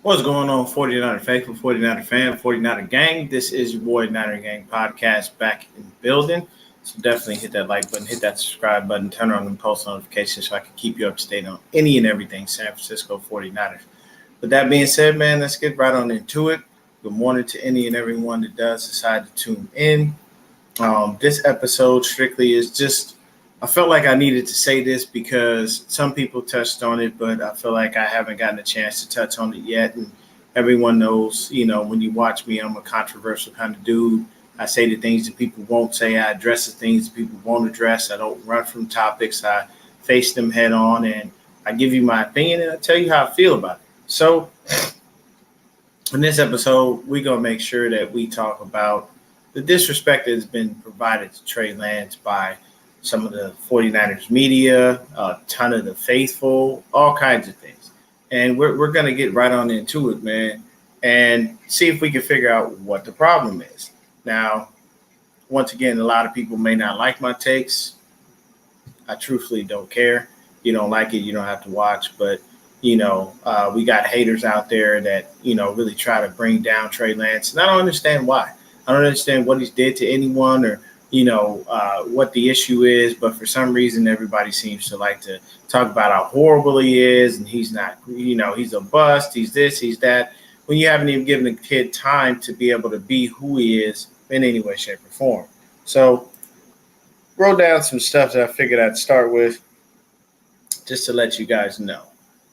What's going on, 49er Faithful, 49er fan, 49er Gang? This is your boy, Niner Gang Podcast, back in the building. So definitely hit that like button, hit that subscribe button, turn on the post notifications so I can keep you up to date on any and everything San Francisco 49ers. With that being said, man, let's get right on into it. Good morning to any and everyone that does decide to tune in. This episode strictly is just, I felt like I needed to say this because some people touched on it, but I feel like I haven't gotten a chance to touch on it yet. And everyone knows, when you watch me, I'm a controversial kind of dude. I say the things that people won't say. I address the things that people won't address. I don't run from topics. I face them head on, and I give you my opinion, and I tell you how I feel about it. So in this episode, we're going to make sure that we talk about the disrespect that has been provided to Trey Lance by some of the 49ers media, a ton of the faithful, all kinds of things. And we're going to get right on into it, man, and see if we can figure out what the problem is. Now, once again, a lot of people may not like my takes. I truthfully don't care. You don't like it, you don't have to watch. But, we got haters out there that, really try to bring down Trey Lance. And I don't understand why. I don't understand what he's did to anyone or, what the issue is. But for some reason, everybody seems to like to talk about how horrible he is. And he's not, he's a bust. He's this, he's that. When you haven't even given the kid time to be able to be who he is in any way, shape, or form. So wrote down some stuff that I figured I'd start with just to let you guys know.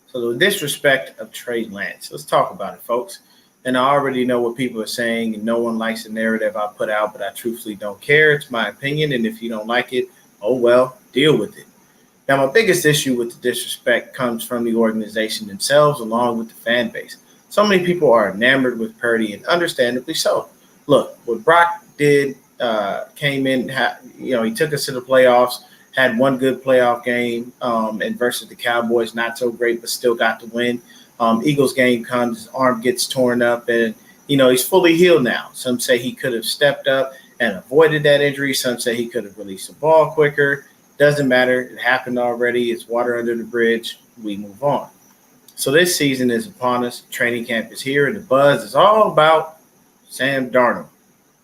So the disrespect of Trey Lance. Let's talk about it, folks. And I already know what people are saying, and no one likes the narrative I put out, but I truthfully don't care. It's my opinion, and if you don't like it, oh well, deal with it. Now, my biggest issue with the disrespect comes from the organization themselves, along with the fan base. So many people are enamored with Purdy, and understandably so. Look, what Brock did, came in, he took us to the playoffs, had one good playoff game, and versus the Cowboys, not so great, but still got the win. Eagles game comes, his arm gets torn up, and, he's fully healed now. Some say he could have stepped up and avoided that injury. Some say he could have released the ball quicker. Doesn't matter. It happened already. It's water under the bridge. We move on. So this season is upon us. Training camp is here, and the buzz is all about Sam Darnold,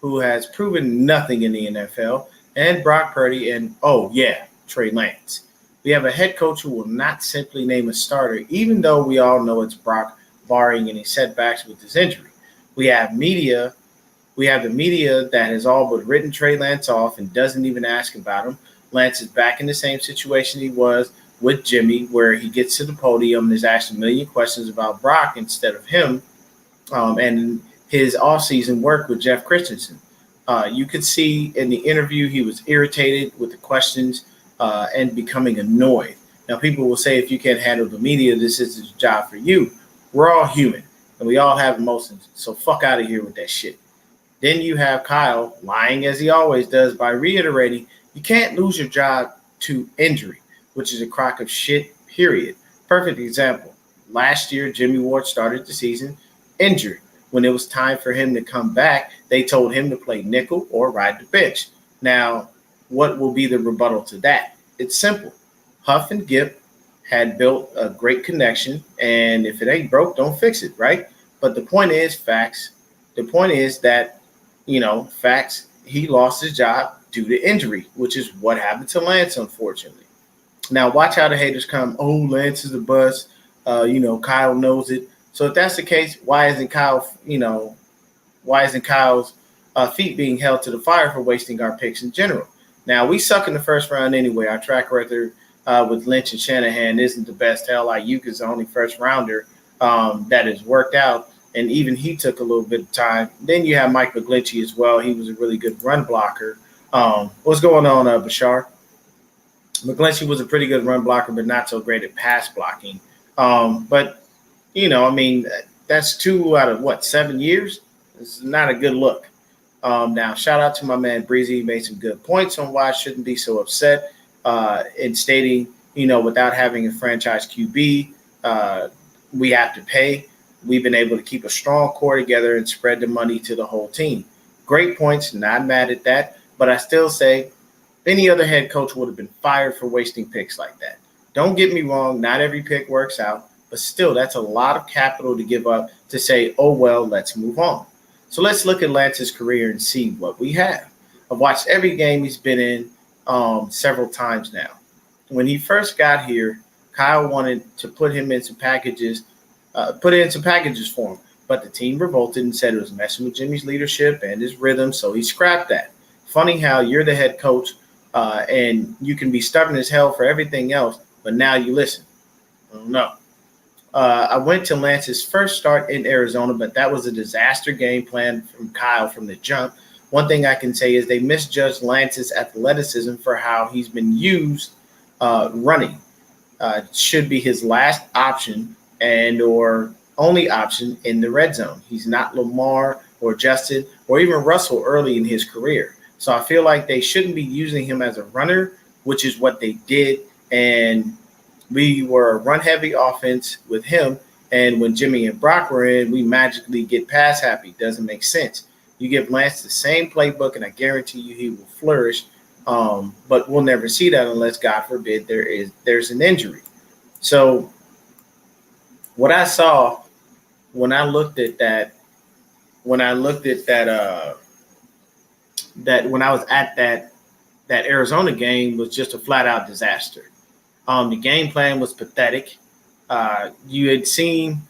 who has proven nothing in the NFL, and Brock Purdy, and, Trey Lance. We have a head coach who will not simply name a starter, even though we all know it's Brock, barring any setbacks with his injury. We have the media that has all but written Trey Lance off and doesn't even ask about him. Lance is back in the same situation he was with Jimmy, where he gets to the podium and is asked a million questions about Brock instead of him, and his offseason work with Jeff Christensen. You could see in the interview he was irritated with the questions and becoming annoyed. Now, people will say if you can't handle the media, this is a job for you. We're all human, and we all have emotions, so fuck out of here with that shit. Then you have Kyle lying as he always does by reiterating you can't lose your job to injury, which is a crock of shit, period. Perfect example. Last year, Jimmy Ward started the season injured. When it was time for him to come back, they told him to play nickel or ride the bench. Now, what will be the rebuttal to that? It's simple. Huff and Gip had built a great connection, and if it ain't broke, don't fix it, right? But the point is facts. The point is that, facts, he lost his job due to injury, which is what happened to Lance, unfortunately. Now, watch how the haters come. Oh, Lance is a bust. Kyle knows it. So if that's the case, why isn't Kyle's feet being held to the fire for wasting our picks in general? Now, we suck in the first round anyway. Our track record with Lynch and Shanahan isn't the best. Hell, Ayuk is the only first rounder that has worked out, and even he took a little bit of time. Then you have Mike McGlinchey as well. He was a really good run blocker. What's going on, Bashar? McGlinchey was a pretty good run blocker, but not so great at pass blocking. But that's 2 out of 7 years? It's not a good look. Now, shout out to my man Breezy. He made some good points on why I shouldn't be so upset in stating, without having a franchise QB, we have to pay. We've been able to keep a strong core together and spread the money to the whole team. Great points, not mad at that. But I still say any other head coach would have been fired for wasting picks like that. Don't get me wrong. Not every pick works out. But still, that's a lot of capital to give up to say, oh, well, let's move on. So let's look at Lance's career and see what we have. I've watched every game he's been in several times now. When he first got here, Kyle wanted to put him in some packages, put in some packages for him. But the team revolted and said it was messing with Jimmy's leadership and his rhythm, so he scrapped that. Funny how you're the head coach and you can be stubborn as hell for everything else, but now you listen. I don't know. I went to Lance's first start in Arizona, but that was a disaster game plan from Kyle from the jump. One thing I can say is they misjudged Lance's athleticism for how he's been used running. Should be his last option and or only option in the red zone. He's not Lamar or Justin or even Russell early in his career. So I feel like they shouldn't be using him as a runner, which is what they did. And we were a run-heavy offense with him. And when Jimmy and Brock were in, we magically get pass happy. Doesn't make sense. You give Lance the same playbook, and I guarantee you he will flourish. But we'll never see that unless, God forbid, there's an injury. So what I saw when I looked at that, when I was at that Arizona game was just a flat out disaster. The game plan was pathetic. You had seen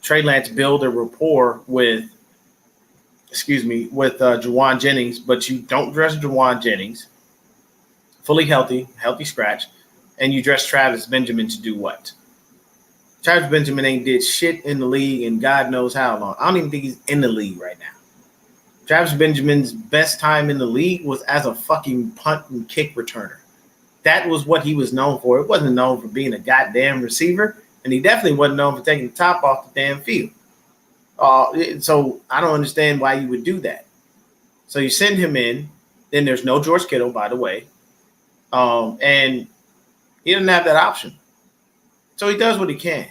Trey Lance build a rapport with Juwan Jennings, but you don't dress Juwan Jennings fully healthy scratch, and you dress Travis Benjamin to do what? Travis Benjamin ain't did shit in the league in God knows how long. I don't even think he's in the league right now. Travis Benjamin's best time in the league was as a fucking punt and kick returner. That was what he was known for. It wasn't known for being a goddamn receiver, and he definitely wasn't known for taking the top off the damn field. So I don't understand why you would do that. So you send him in. Then there's no George Kittle, by the way, and he doesn't have that option. So he does what he can,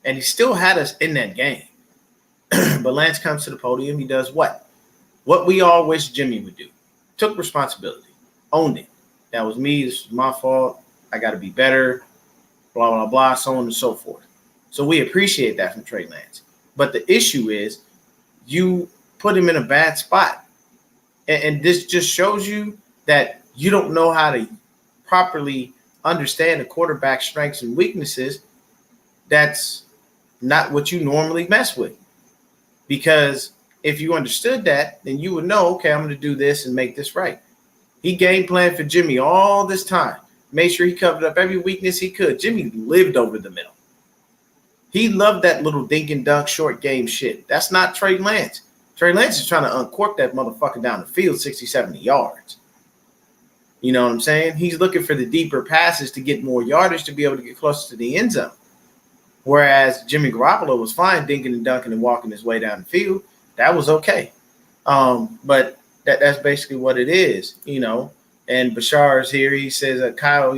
and he still had us in that game. But Lance comes to the podium. He does what? What we all wish Jimmy would do. Took responsibility, owned it. That was me. This was my fault. I got to be better. Blah blah blah, so on and so forth. So we appreciate that from Trey Lance. But the issue is you put him in a bad spot. And this just shows you that you don't know how to properly understand the quarterback's strengths and weaknesses. That's not what you normally mess with. Because if you understood that, then you would know, okay, I'm going to do this and make this right. He game planned for Jimmy all this time. Made sure he covered up every weakness he could. Jimmy lived over the middle. He loved that little dink and dunk short game shit. That's not Trey Lance. Trey Lance is trying to uncork that motherfucker down the field 60, 70 yards. You know what I'm saying? He's looking for the deeper passes to get more yardage to be able to get closer to the end zone. Whereas Jimmy Garoppolo was fine dinking and dunking and walking his way down the field. That was okay. But that's basically what it is, you know. And Bashar's here. He says Kyle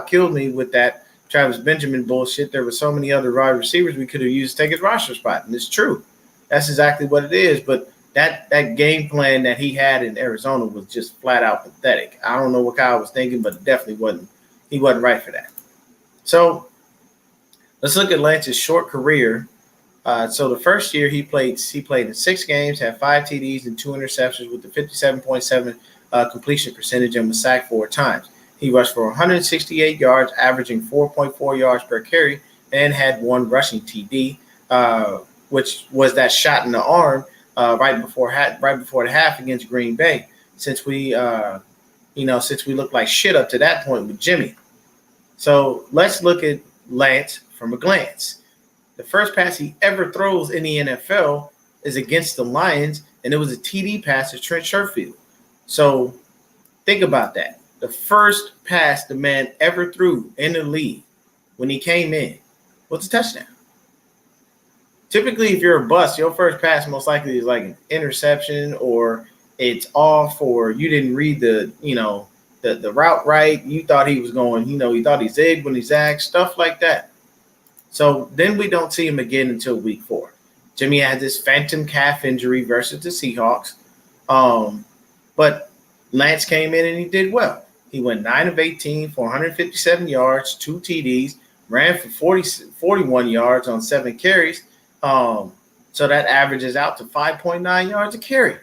killed me with that Travis Benjamin bullshit. There were so many other wide receivers we could have used to take his roster spot. And it's true. That's exactly what it is. But that game plan that he had in Arizona was just flat out pathetic. I don't know what Kyle was thinking, but it definitely wasn't. He wasn't right for that. So let's look at Lance's short career. So the first year he played in 6 games, had 5 TDs and 2 interceptions with the 57.7 completion percentage and was sacked 4 times. He rushed for 168 yards, averaging 4.4 yards per carry, and had 1 rushing TD, which was that shot in the arm right before the half against Green Bay. Since we looked like shit up to that point with Jimmy. So let's look at Lance from a glance. The first pass he ever throws in the NFL is against the Lions, and it was a TD pass to Trent Sherfield. So think about that. The first pass the man ever threw in the league when he came in was a touchdown. Typically, if you're a bust, your first pass most likely is like an interception or it's off or you didn't read the route right. You thought he was going, he thought he zigged when he zagged, stuff like that. So then we don't see him again until week 4. Jimmy had this phantom calf injury versus the Seahawks. But Lance came in and he did well. He went 9 of 18 for 157 yards, 2 TDs, ran for 41 yards on 7 carries. So that averages out to 5.9 yards a carry.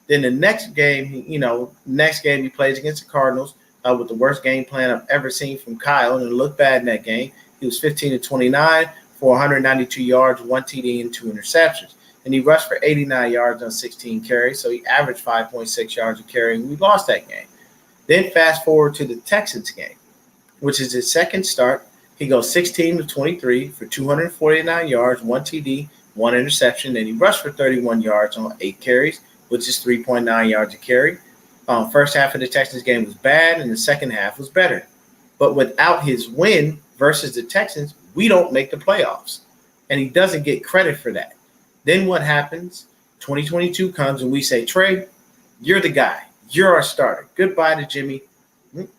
Then the next game, he plays against the Cardinals with the worst game plan I've ever seen from Kyle, and it looked bad in that game. He was 15-29 for 192 yards, 1 TD, and 2 interceptions. And he rushed for 89 yards on 16 carries, so he averaged 5.6 yards a carry, and we lost that game. Then fast forward to the Texans game, which is his second start. He goes 16-23 for 249 yards, 1 TD, 1 interception, and he rushed for 31 yards on 8 carries, which is 3.9 yards a carry. First half of the Texans game was bad, and the second half was better. But without his win versus the Texans, we don't make the playoffs, and he doesn't get credit for that. Then what happens? 2022 comes, and we say, Trey, you're the guy. You're our starter. Goodbye to Jimmy.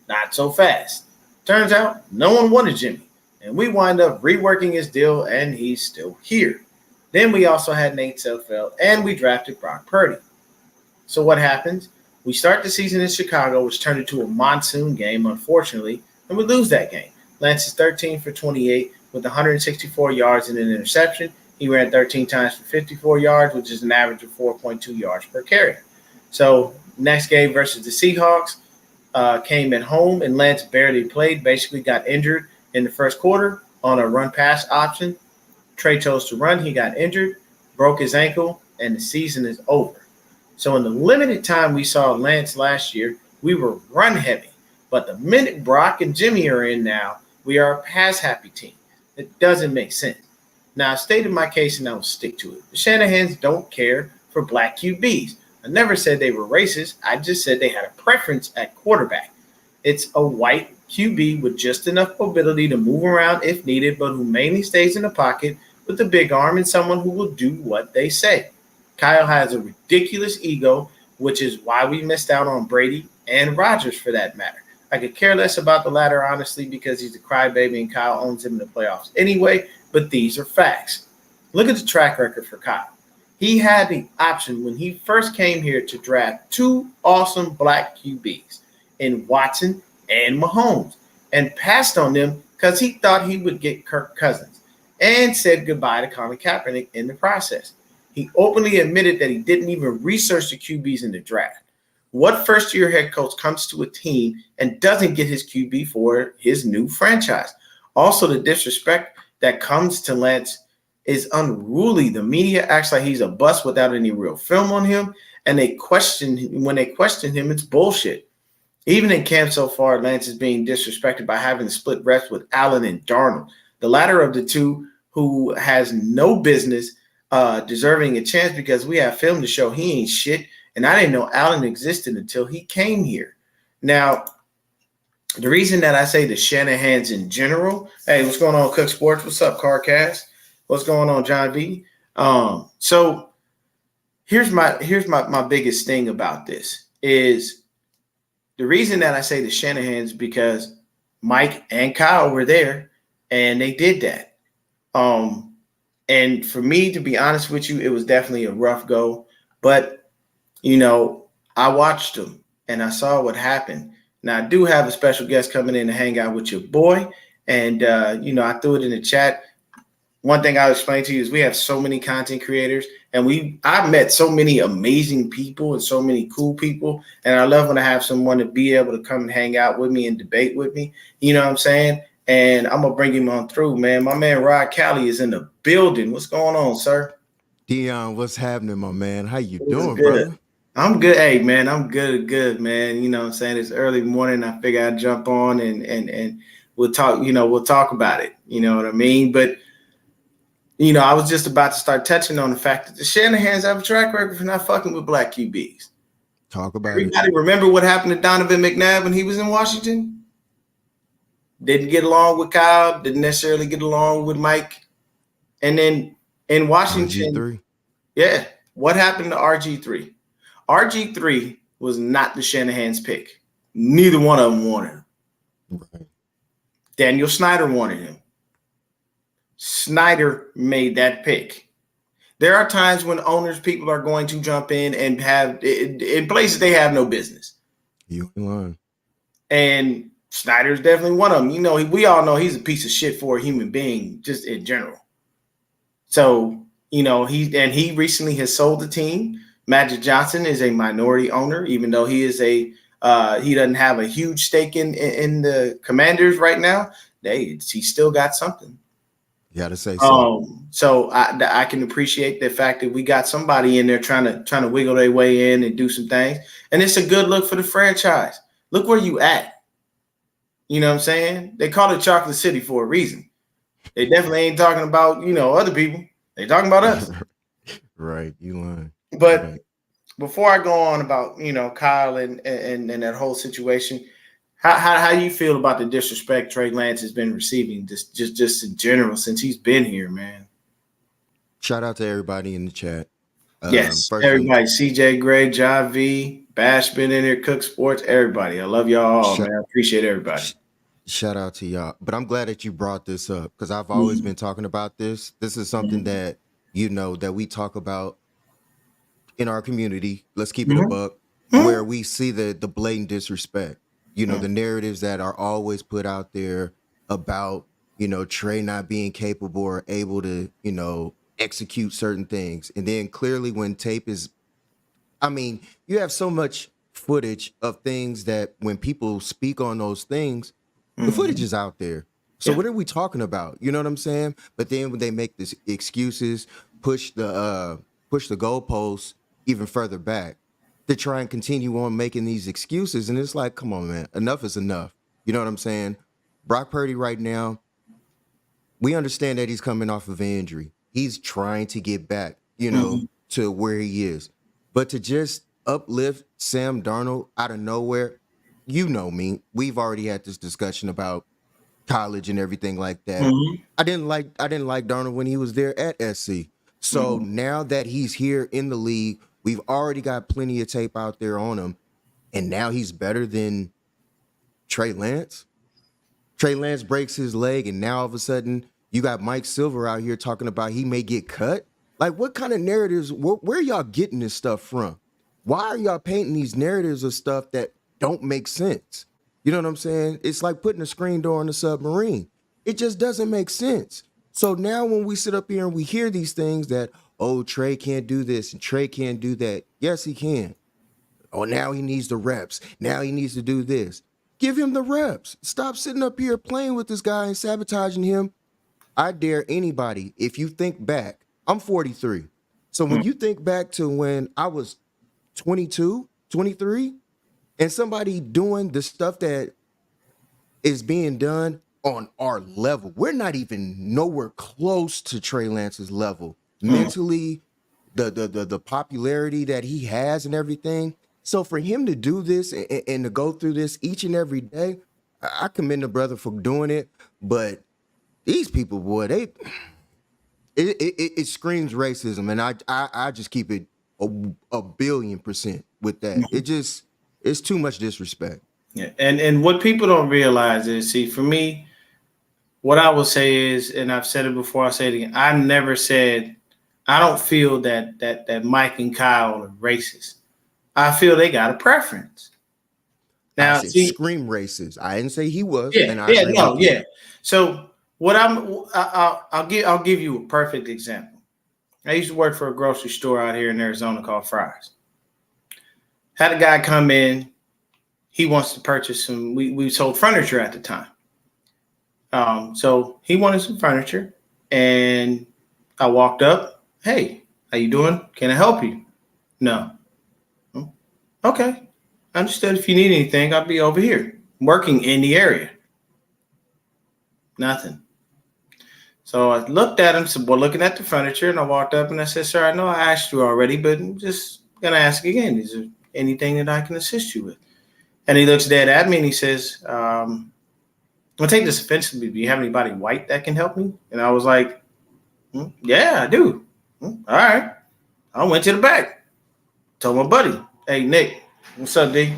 Not so fast. Turns out no one wanted Jimmy, and we wind up reworking his deal, and he's still here. Then we also had Nate Sudfeld, and we drafted Brock Purdy. So what happens? We start the season in Chicago, which turned into a monsoon game, unfortunately, and we lose that game. Lance is 13 for 28 with 164 yards and an interception. He ran 13 times for 54 yards, which is an average of 4.2 yards per carry. So next game versus the Seahawks came at home, and Lance barely played, basically got injured in the first quarter on a run-pass option. Trey chose to run. He got injured, broke his ankle, and the season is over. So in the limited time we saw Lance last year, we were run-heavy. But the minute Brock and Jimmy are in now, we are a pass-happy team. It doesn't make sense. Now, I stated my case, and I will stick to it. The Shanahans don't care for black QBs. I never said they were racist. I just said they had a preference at quarterback. It's a white QB with just enough mobility to move around if needed, but who mainly stays in the pocket with a big arm and someone who will do what they say. Kyle has a ridiculous ego, which is why we missed out on Brady and Rodgers for that matter. I could care less about the latter, honestly, because he's a crybaby and Kyle owns him in the playoffs anyway, but these are facts. Look at the track record for Kyle. He had the option when he first came here to draft 2 awesome black QBs in Watson and Mahomes and passed on them because he thought he would get Kirk Cousins and said goodbye to Colin Kaepernick in the process. He openly admitted that he didn't even research the QBs in the draft. What first-year head coach comes to a team and doesn't get his QB for his new franchise? Also, the disrespect that comes to Lance is unruly. The media acts like he's a bust without any real film on him, and when they question him, it's bullshit. Even in camp so far, Lance is being disrespected by having to split reps with Allen and Darnold, the latter of the two who has no business deserving a chance because we have film to show he ain't shit. And I didn't know Allen existed until he came here. Now, the reason that I say the Shanahans in general, hey, what's going on, Cook Sports? What's up, Carcast? What's going on, John B? So here's my biggest thing about this is the reason that I say the Shanahans because Mike and Kyle were there and they did that. And for me, to be honest with you, it was definitely a rough go. But, I watched them and I saw what happened. Now, I do have a special guest coming in to hang out with your boy. And, I threw it in the chat. One thing I'll explain to you is we have so many content creators and I've met so many amazing people and so many cool people. And I love when I have someone to be able to come and hang out with me and debate with me. You know what I'm saying? And I'm going to bring him on through, man. My man, Rod Cali, is in the building. What's going on, sir? Dion, what's happening, my man? How you doing, brother? I'm good. Hey, man, I'm good, man. You know what I'm saying? It's early morning. I figure I'd jump on and we'll talk, we'll talk about it. You know what I mean? But, I was just about to start touching on the fact that the Shanahans have a track record for not fucking with black QBs. Talk about Everybody remember what happened to Donovan McNabb when he was in Washington? Didn't get along with Kyle, didn't necessarily get along with Mike. And then in Washington, RG3. Yeah, what happened to RG3? RG3 was not the Shanahan's pick. Neither one of them wanted him. Right. Daniel Snyder wanted him. Snyder made that pick. There are times when people are going to jump in and have in places they have no business. You in line. And Snyder's definitely one of them. You know, we all know he's a piece of shit for a human being, just in general. So, you know, he recently has sold the team. Magic Johnson is a minority owner, even though he is he doesn't have a huge stake in the Commanders right now. He still got something. You got to say so. So I can appreciate the fact that we got somebody in there trying to wiggle their way in and do some things, and it's a good look for the franchise. Look where you at. You know what I'm saying? They call it Chocolate City for a reason. They definitely ain't talking about, you know, other people. They talking about us. Right. You lying. But right. Before I go on about, you know, Kyle and that whole situation, how do you feel about the disrespect Trey Lance has been receiving just in general since he's been here, man? Shout out to everybody in the chat. Yes, everybody. CJ Gray, John V, Bash been in here, Cook Sports, everybody. I love y'all all, man. I appreciate everybody. Shout out to y'all. But I'm glad that you brought this up because I've always been talking about this. This is something that, you know, that we talk about in our community. Let's keep it a buck, where we see the blatant disrespect. You know, the narratives that are always put out there about, you know, Trey not being capable or able to, you know, execute certain things. And then clearly when tape is, I mean, you have so much footage of things that when people speak on those things, the footage is out there. So what are we talking about? You know what I'm saying? But then when they make these excuses, push the goalposts even further back to try and continue on making these excuses. And it's like, come on, man, enough is enough. You know what I'm saying? Brock Purdy right now, we understand that he's coming off of an injury. He's trying to get back, you know, to where he is. But to just uplift Sam Darnold out of nowhere, you know me. We've already had this discussion about college and everything like that. I didn't like Darnold when he was there at SC. So now that he's here in the league, we've already got plenty of tape out there on him. And now he's better than Trey Lance. Trey Lance breaks his leg, and now all of a sudden you got Mike Silver out here talking about he may get cut. Like, what kind of narratives, where are y'all getting this stuff from? Why are y'all painting these narratives of stuff that don't make sense? You know what I'm saying? It's like putting a screen door on a submarine. It just doesn't make sense. So now when we sit up here and we hear these things that, oh, Trey can't do this and Trey can't do that. Yes, he can. Oh, now he needs the reps. Now he needs to do this. Give him the reps. Stop sitting up here playing with this guy and sabotaging him. I dare anybody, if you think back, I'm 43. So when you think back to when I was 22, 23, and somebody doing the stuff that is being done on our level, we're not even nowhere close to Trey Lance's level. Mentally, the popularity that he has and everything. So for him to do this and to go through this each and every day, I commend the brother for doing it. But these people, boy, it screams racism, and I just keep it a 1,000,000,000% with that. It's too much disrespect. Yeah, and what people don't realize is, see, for me, what I will say is, and I've said it before, I'll say it again. I never said I don't feel that Mike and Kyle are racist. I feel they got a preference. Now, I said scream racist. I didn't say he was. Yeah, and I agree with you. So what I'll give you a perfect example. I used to work for a grocery store out here in Arizona called Fry's. Had a guy come in. He wants to purchase some. We sold furniture at the time. So he wanted some furniture, and I walked up. Hey, how you doing? Can I help you? No. Okay. I understood. If you need anything, I'll be over here working in the area. Nothing. So I looked at him, so we're looking at the furniture, and I walked up and I said, sir, I know I asked you already, but I'm just going to ask again. Is there anything that I can assist you with? And he looks dead at me and he says, I'll take this offensively. Do you have anybody white that can help me? And I was like, yeah, I do. All right. I went to the back. Told my buddy, hey, Nick, what's up, D?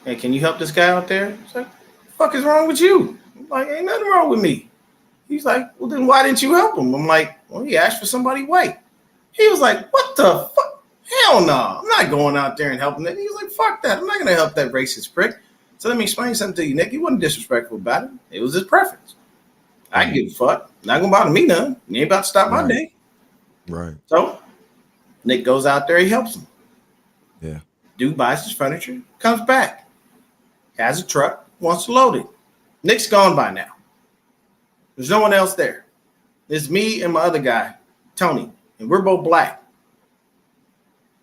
Hey, can you help this guy out there? He's like, what the fuck is wrong with you? I'm like, ain't nothing wrong with me. He's like, well, then why didn't you help him? I'm like, well, he asked for somebody white. He was like, what the fuck? Hell no. I'm not going out there and helping him. He was like, fuck that. I'm not going to help that racist prick. So let me explain something to you, Nick. He wasn't disrespectful about it. It was his preference. I can give a fuck. Not gonna bother me none. You ain't about to stop my day. Right. So Nick goes out there, he helps him. Yeah. Dude buys his furniture, comes back, has a truck, wants to load it. Nick's gone by now. There's no one else there. It's me and my other guy, Tony, and we're both black.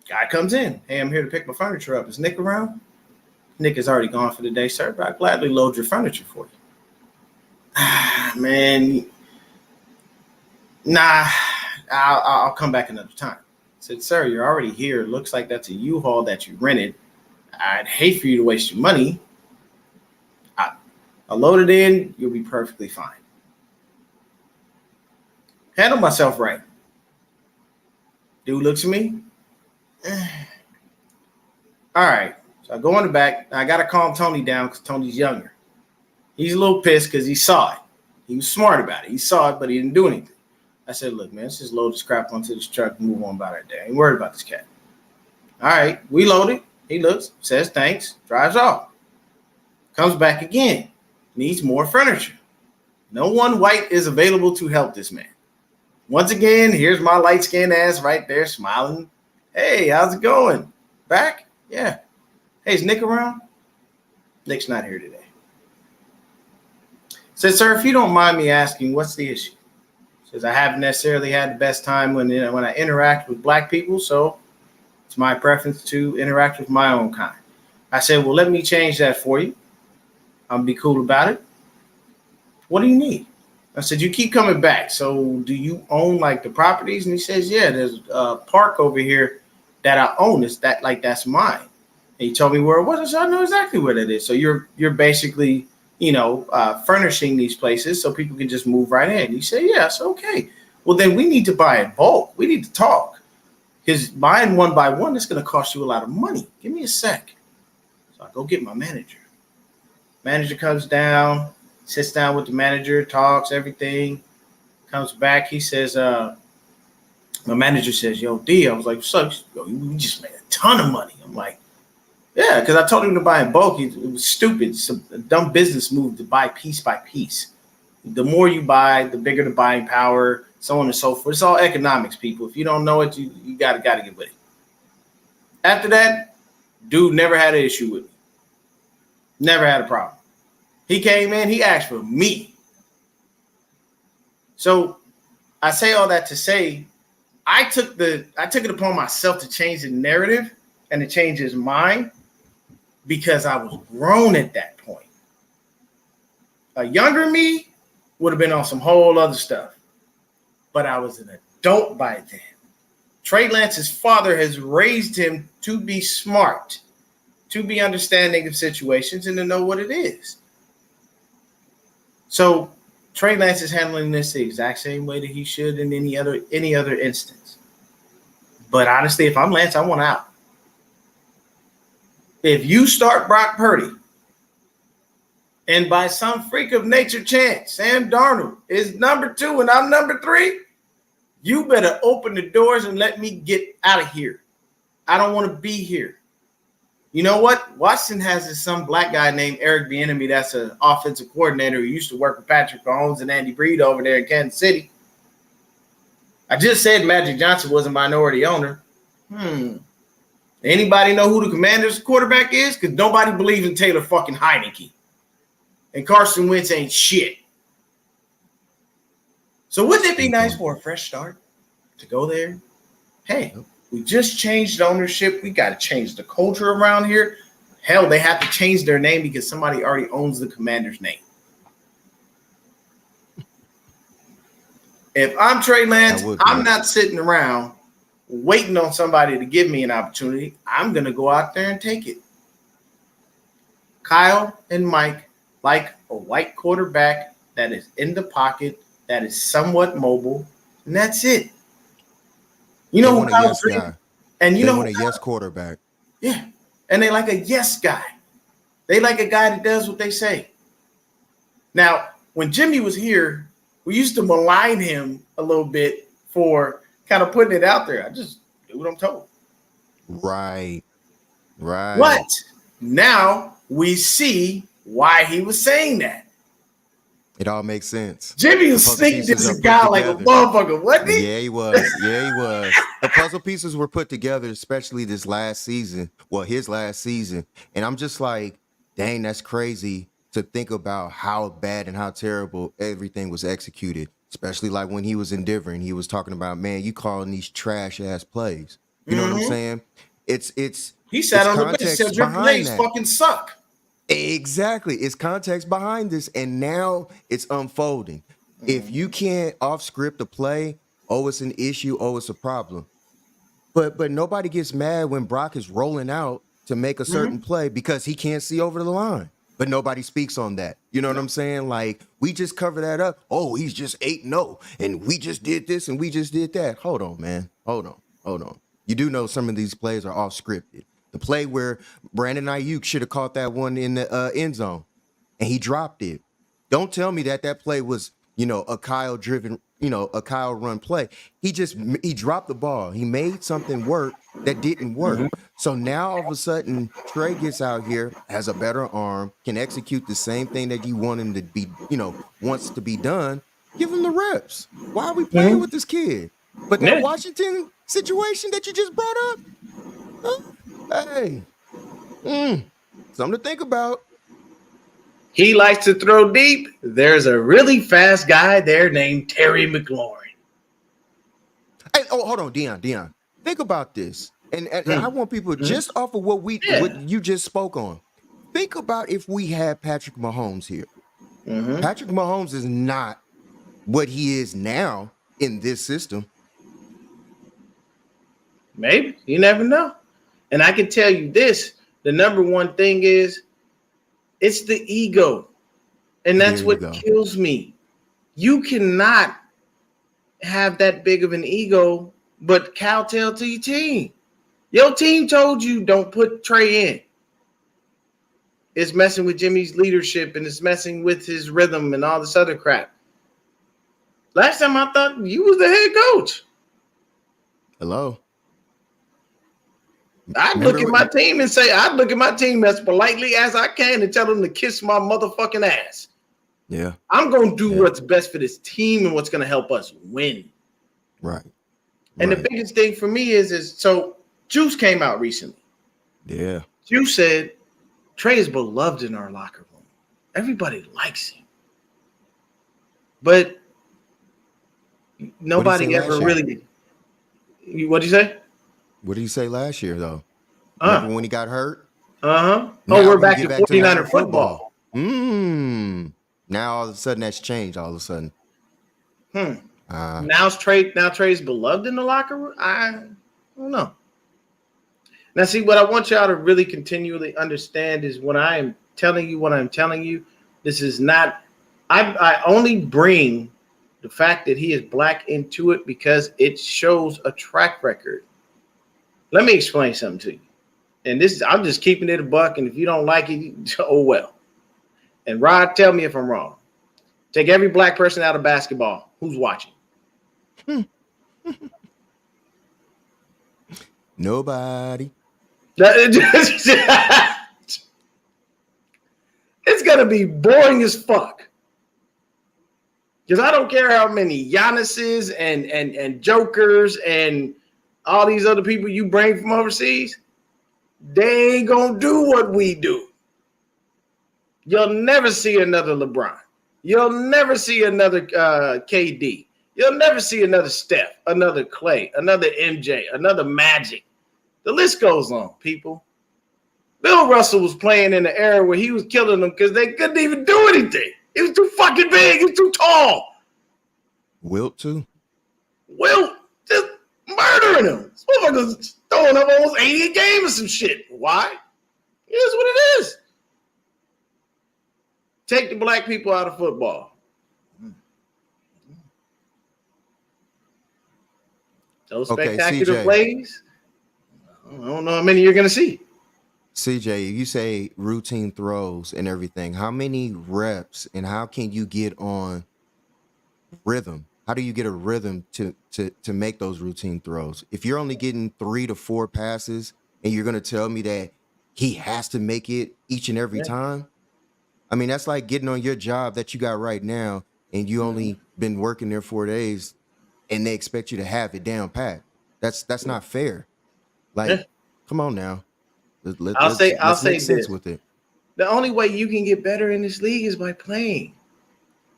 Guy comes in. Hey, I'm here to pick my furniture up. Is Nick around? Nick is already gone for the day, sir, but I'd gladly load your furniture for you. Man, nah, I'll come back another time. I said, sir, you're already here. It looks like that's a U-Haul that you rented. I'd hate for you to waste your money. I'll load it in. You'll be perfectly fine. Handle myself right. Dude looks at me. All right. So I go in the back. I got to calm Tony down because Tony's younger. He's a little pissed because he saw it. He was smart about it. He saw it, but he didn't do anything. I said, look, man, let's just load this crap onto this truck and move on about our day. I ain't worried about this cat. All right. We load it. He looks, says thanks, drives off. Comes back again. Needs more furniture. No one white is available to help this man. Once again, here's my light-skinned ass right there smiling. Hey, how's it going? Back? Yeah. Hey, is Nick around? Nick's not here today. Says, sir, if you don't mind me asking, what's the issue? Says, I haven't necessarily had the best time when I interact with black people, so it's my preference to interact with my own kind. I said, well, let me change that for you. I'll be cool about it. What do you need? I said, you keep coming back. So do you own like the properties? And he says, yeah, there's a park over here that I own. It's that like that's mine. And he told me where it was. So I know exactly where that is. So you're basically, furnishing these places so people can just move right in. He said, yes, okay. Well, then we need to buy in bulk. We need to talk. Because buying one by one is going to cost you a lot of money. Give me a sec. So I go get my manager. Manager comes down, sits down with the manager, talks, everything. Comes back. He says, my manager says, yo, D. I was like, so we just made a ton of money. I'm like, yeah, because I told him to buy in bulk. It was stupid. It's a dumb business move to buy piece by piece. The more you buy, the bigger the buying power, so on and so forth. It's all economics, people. If you don't know it, you gotta get with it. After that, dude never had an issue with me. Never had a problem. He came in, he asked for me. So I say all that to say, I took it upon myself to change the narrative and to change his mind because I was grown at that point. A younger me would have been on some whole other stuff, but I was an adult by then. Trey Lance's father has raised him to be smart, to be understanding of situations, and to know what it is. So Trey Lance is handling this the exact same way that he should in any other instance. But honestly, if I'm Lance, I want out. If you start Brock Purdy, and by some freak of nature chance, Sam Darnold is number 2 and I'm number 3, you better open the doors and let me get out of here. I don't want to be here. You know what? Washington has some black guy named Eric Bieniemy that's an offensive coordinator who used to work with Patrick Mahomes and Andy Reid over there in Kansas City. I just said Magic Johnson was a minority owner. Anybody know who the Commanders quarterback is? Because nobody believes in Taylor fucking Heineke. And Carson Wentz ain't shit. So wouldn't it be nice for a fresh start to go there? Hey, we just changed ownership. We got to change the culture around here. Hell, they have to change their name because somebody already owns the Commander's name. If I'm Trey Lance, I'm not sitting around waiting on somebody to give me an opportunity. I'm going to go out there and take it. Kyle and Mike like a white quarterback that is in the pocket, that is somewhat mobile, and that's it. You know who Kyle guy. And you know want a yes quarterback. Yeah. And they like a yes guy. They like a guy that does what they say. Now, when Jimmy was here, we used to malign him a little bit for kind of putting it out there. I just do what I'm told. Right. But now we see why he was saying that. It all makes sense. Jimmy The was puzzle sneaking pieces this are put guy like a together. motherfucker, wasn't he? Yeah, he was. Yeah, he was. The puzzle pieces were put together, especially this last season. Well, his last season. And I'm just like, dang, that's crazy to think about how bad and how terrible everything was executed. Especially like when he was in Denver and he was talking about, man, you calling these trash ass plays. You know what I'm saying? It's He sat on the bench, context said your behind plays that. fucking suck. Exactly. It's context behind this, and now it's unfolding. If you can't off script a play, oh, it's an issue, oh, it's a problem. But nobody gets mad when Brock is rolling out to make a certain play because he can't see over the line. But nobody speaks on that. You know what I'm saying? Like, we just cover that up. Oh, he's just 8-0, and we just did this and we just did that. Hold on, man. Hold on. You do know some of these plays are off scripted. The play where Brandon Ayuk should have caught that one in the end zone, and he dropped it. Don't tell me that play was, a Kyle driven, a Kyle run play. He dropped the ball. He made something work that didn't work. So now all of a sudden, Trey gets out here, has a better arm, can execute the same thing that you want him to be, wants to be done. Give him the reps. Why are we playing with this kid? But that Yeah. Washington situation that you just brought up, hey, something to think about. He likes to throw deep. There's a really fast guy there named Terry McLaurin. Hey, hold on, Dion. Think about this. And I want people just off of what you just spoke on. Think about if we had Patrick Mahomes here. Patrick Mahomes is not what he is now in this system. Maybe. You never know. And I can tell you this, the number one thing is it's the ego. And that's what kills me. You cannot have that big of an ego, but kowtow to your team. Your team told you don't put Trey in. It's messing with Jimmy's leadership and it's messing with his rhythm and all this other crap. Last time I thought you was the head coach. Hello. I'd look at my team and say, I'd look at my team as politely as I can and tell them to kiss my motherfucking ass. Yeah. I'm going to do what's best for this team and what's going to help us win. Right. And the biggest thing for me is so Juice came out recently. Yeah. Juice said, Trey is beloved in our locker room. Everybody likes him. But nobody ever really. What'd you say? What did he say last year, though? Remember when he got hurt? Oh, we're back to 49er football. Now all of a sudden that's changed. All of a sudden. Now Trey's beloved in the locker room. I don't know. Now, see, what I want y'all to really continually understand is when I am telling you what I'm telling you, this is not. I only bring the fact that he is black into it because it shows a track record. Let me explain something to you. And I'm just keeping it a buck. And if you don't like it, oh well. And Rod, tell me if I'm wrong. Take every black person out of basketball. Who's watching? Nobody. It's going to be boring as fuck. Because I don't care how many Giannis's and Jokers and all these other people you bring from overseas, they ain't going to do what we do. You'll never see another LeBron. You'll never see another KD. You'll never see another Steph, another Clay, another MJ, another Magic. The list goes on, people. Bill Russell was playing in the era where he was killing them because they couldn't even do anything. He was too fucking big. He was too tall. Wilt, too? Wilt just murdering him. This motherfucker's throwing up almost 80 a game or some shit. Why? It is what it is. Take the black people out of football. Those spectacular plays, I don't know how many you're going to see. CJ, you say routine throws and everything. How many reps and how can you get on rhythm? How do you get a rhythm to make those routine throws? If you're only getting 3 to 4 passes and you're going to tell me that he has to make it each and every time. I mean, that's like getting on your job that you got right now and you only been working there 4 days and they expect you to have it down pat. That's not fair. Like, come on now. I'll Let's say make sense this. with it. The only way you can get better in this league is by playing.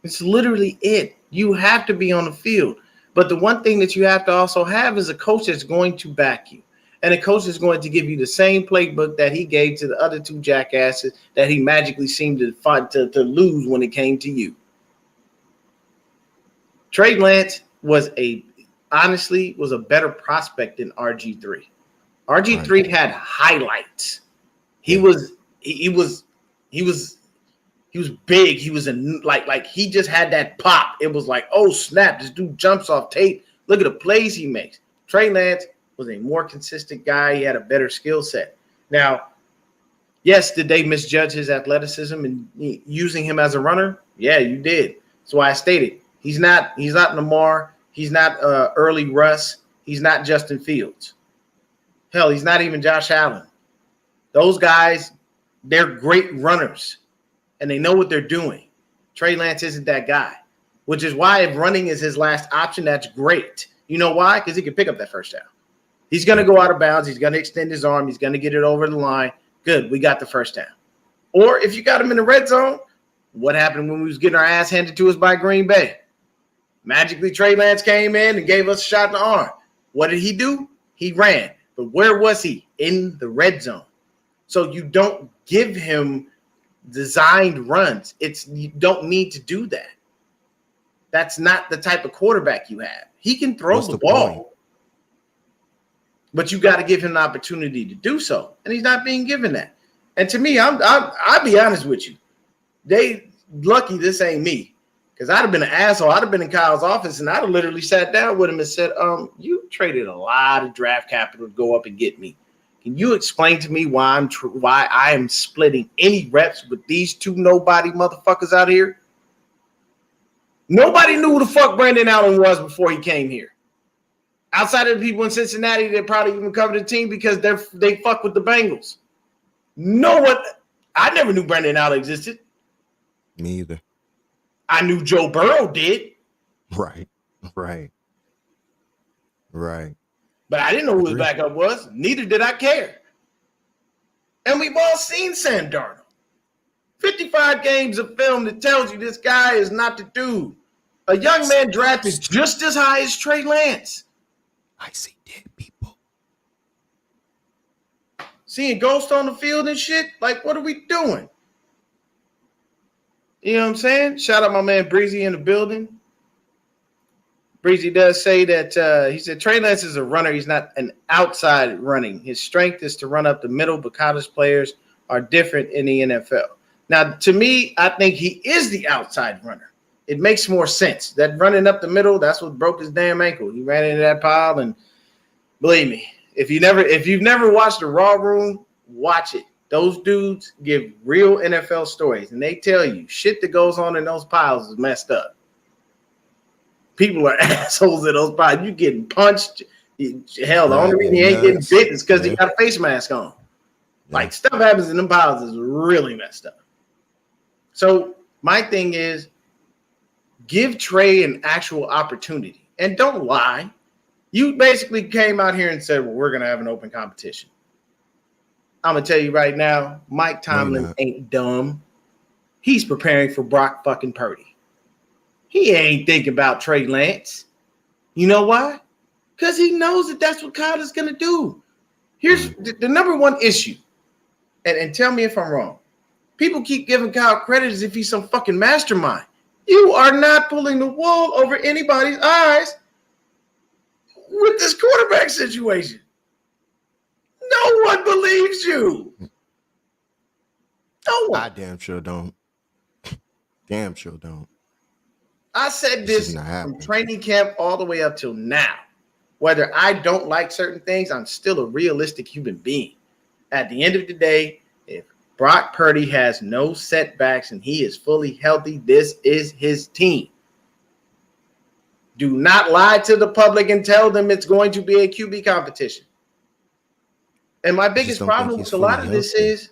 It's literally it. You have to be on the field. But the one thing that you have to also have is a coach that's going to back you. And a coach is going to give you the same playbook that he gave to the other two jackasses that he magically seemed to fight to lose when it came to you. Trey Lance was a better prospect than RG3. RG3 had highlights. He was big. He was like he just had that pop. It was like, oh snap, this dude jumps off tape. Look at the plays he makes. Trey Lance was a more consistent guy. He had a better skill set. Now, yes, did they misjudge his athleticism and using him as a runner? Yeah, you did. That's why I stated he's not Lamar. He's not early Russ. He's not Justin Fields. Hell, he's not even Josh Allen. Those guys, they're great runners, and they know what they're doing. Trey Lance isn't that guy, which is why if running is his last option, that's great. You know why? Because he can pick up that first down. He's going to go out of bounds. He's going to extend his arm. He's going to get it over the line. Good, we got the first down. Or if you got him in the red zone, what happened when we was getting our ass handed to us by Green Bay? Magically, Trey Lance came in and gave us a shot in the arm. What did he do? He ran. But where was he? In the red zone. So you don't give him designed runs. You don't need to do that. That's not the type of quarterback you have. He can throw the ball, but you got to give him an opportunity to do so, and he's not being given that. And to me, I'll be honest with you. They lucky this ain't me, because I'd have been an asshole. I'd have been in Kyle's office, and I'd have literally sat down with him and said, you traded a lot of draft capital to go up and get me. Can you explain to me why I am splitting any reps with these two nobody motherfuckers out here? Nobody knew who the fuck Brandon Allen was before he came here. Outside of the people in Cincinnati, they probably even covered the team because they fuck with the Bengals. No one. I never knew Brandon Allen existed. Me either. I knew Joe Burrow did. Right. But I didn't know who his backup was. Neither did I care. And we've all seen Sam Darnold. 55 games of film that tells you this guy is not the dude. A young man drafted just as high as Trey Lance. I see dead people. Seeing ghosts on the field and shit? Like, what are we doing? You know what I'm saying? Shout out my man Breezy in the building. Breezy does say that he said Trey Lance is a runner. He's not an outside running. His strength is to run up the middle, but college players are different in the NFL. Now, to me, I think he is the outside runner. It makes more sense. That running up the middle, that's what broke his damn ankle. He ran into that pile, and believe me, if you've never watched the Raw Room, watch it. Those dudes give real NFL stories, and they tell you shit that goes on in those piles is messed up. People are assholes in those piles. You getting punched. Hell, the only reason he ain't getting bit is because he got a face mask on. Like, stuff happens in them piles is really messed up. So my thing is, give Trey an actual opportunity. And don't lie. You basically came out here and said, well, we're going to have an open competition. I'm going to tell you right now, Mike Tomlin ain't dumb. He's preparing for Brock fucking Purdy. He ain't thinking about Trey Lance. You know why? Because he knows that that's what Kyle is going to do. Here's the number one issue. And tell me if I'm wrong. People keep giving Kyle credit as if he's some fucking mastermind. You are not pulling the wool over anybody's eyes with this quarterback situation. No one believes you. No one. I damn sure don't. Damn sure don't. I said this from training camp all the way up till now. Whether I don't like certain things, I'm still a realistic human being. At the end of the day, if Brock Purdy has no setbacks and he is fully healthy, this is his team. Do not lie to the public and tell them it's going to be a QB competition. And my biggest problem with a lot of this is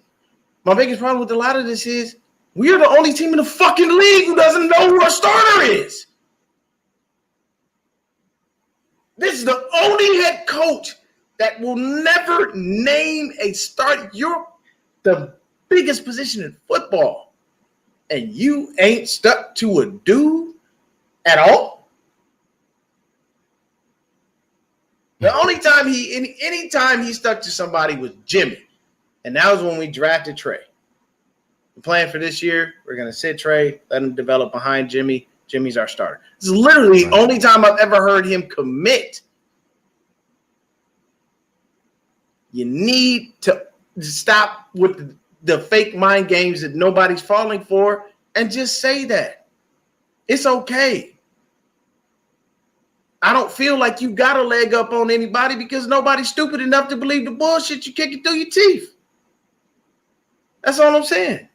we are the only team in the fucking league who doesn't know who our starter is. This is the only head coach that will never name a start. You're the biggest position in football, and you ain't stuck to a dude at all. The only time anytime he stuck to somebody was Jimmy, and that was when we drafted Trey. The plan for this year, we're gonna sit Trey, let him develop behind Jimmy. Jimmy's our starter. This is literally the only time I've ever heard him commit. You need to stop with the fake mind games that nobody's falling for and just say that. It's okay. I don't feel like you got a leg up on anybody because nobody's stupid enough to believe the bullshit you kick it through your teeth. That's all I'm saying.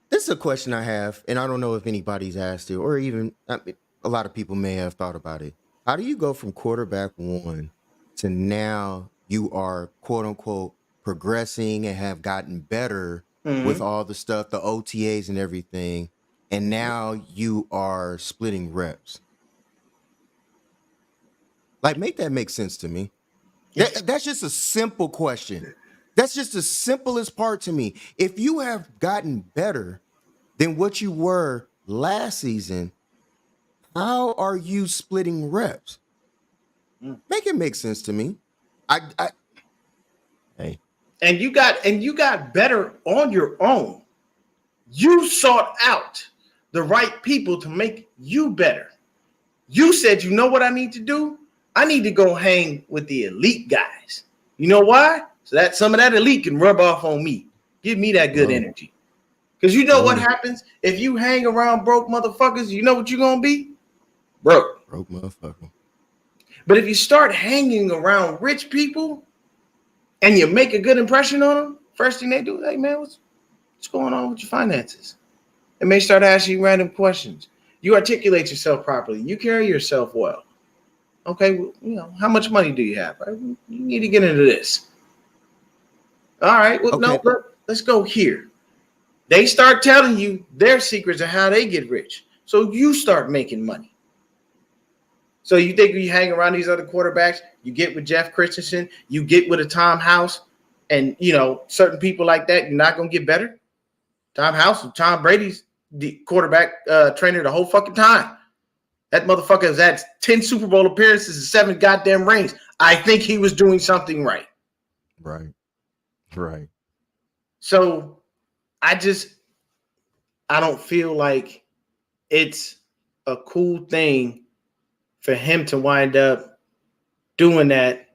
This is a question I have, and I don't know if anybody's asked it, or even a lot of people may have thought about it. How do you go from quarterback one to now you are, quote unquote, progressing and have gotten better with all the stuff, the OTAs and everything, and now you are splitting reps? Like, make that make sense to me. That's just a simple question. That's just the simplest part to me. If you have gotten better than what you were last season, how are you splitting reps? Make it make sense to me. Hey. And you got better on your own. You sought out the right people to make you better. You said, you know what I need to do? I need to go hang with the elite guys. You know why? So that some of that elite can rub off on me. Give me that good energy. Because you know what happens? If you hang around broke motherfuckers, you know what you're going to be? Broke. Broke motherfucker. But if you start hanging around rich people and you make a good impression on them, first thing they do, hey, man, what's going on with your finances? And they start asking you random questions. You articulate yourself properly. You carry yourself well. Okay, well, you know, how much money do you have? Right? You need to get into this. All right, well, okay. No, let's go here. They start telling you their secrets of how they get rich. So you start making money. So you think you hang around these other quarterbacks, you get with Jeff Christensen, you get with a Tom House, and, you know, certain people like that, you're not going to get better? Tom House, Tom Brady's the quarterback trainer the whole fucking time. That motherfucker has had 10 Super Bowl appearances and 7 goddamn rings. I think he was doing something right. Right. So I don't feel like it's a cool thing for him to wind up doing that,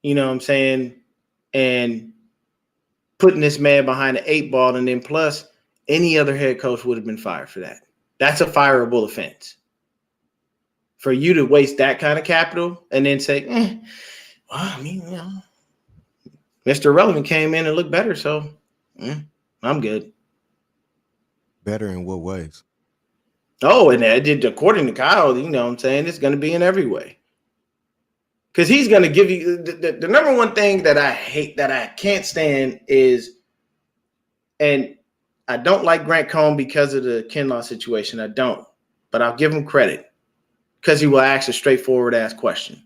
you know what I'm saying, and putting this man behind the 8 ball. And then plus, any other head coach would have been fired for that. That's a fireable offense. For you to waste that kind of capital and then say, well, I mean, you know, Mr. Irrelevant came in and looked better, so I'm good. Better in what ways? Oh, and that did, according to Kyle, you know what I'm saying, it's going to be in every way. Because he's going to give you the number one thing that I hate, that I can't stand is, and I don't like Grant Cohn because of the Kinlaw situation. I don't, but I'll give him credit because he will ask a straightforward ass question.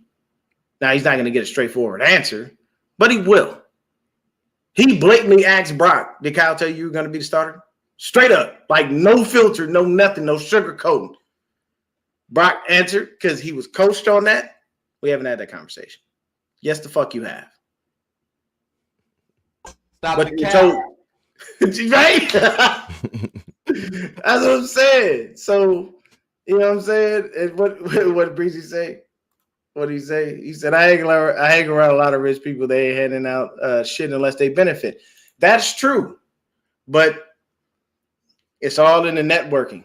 Now, he's not going to get a straightforward answer, but he will. He blatantly asked Brock, did Kyle tell you were going to be the starter? Straight up, like no filter, no nothing, no sugarcoating. Brock answered because he was coached on that. We haven't had that conversation. Yes, the fuck you have. Stop but the cap. Right? That's what I'm saying. So, you know what I'm saying? And what Breezy say? What did he say? He said, I hang around a lot of rich people. They ain't handing out shit unless they benefit. That's true. But it's all in the networking.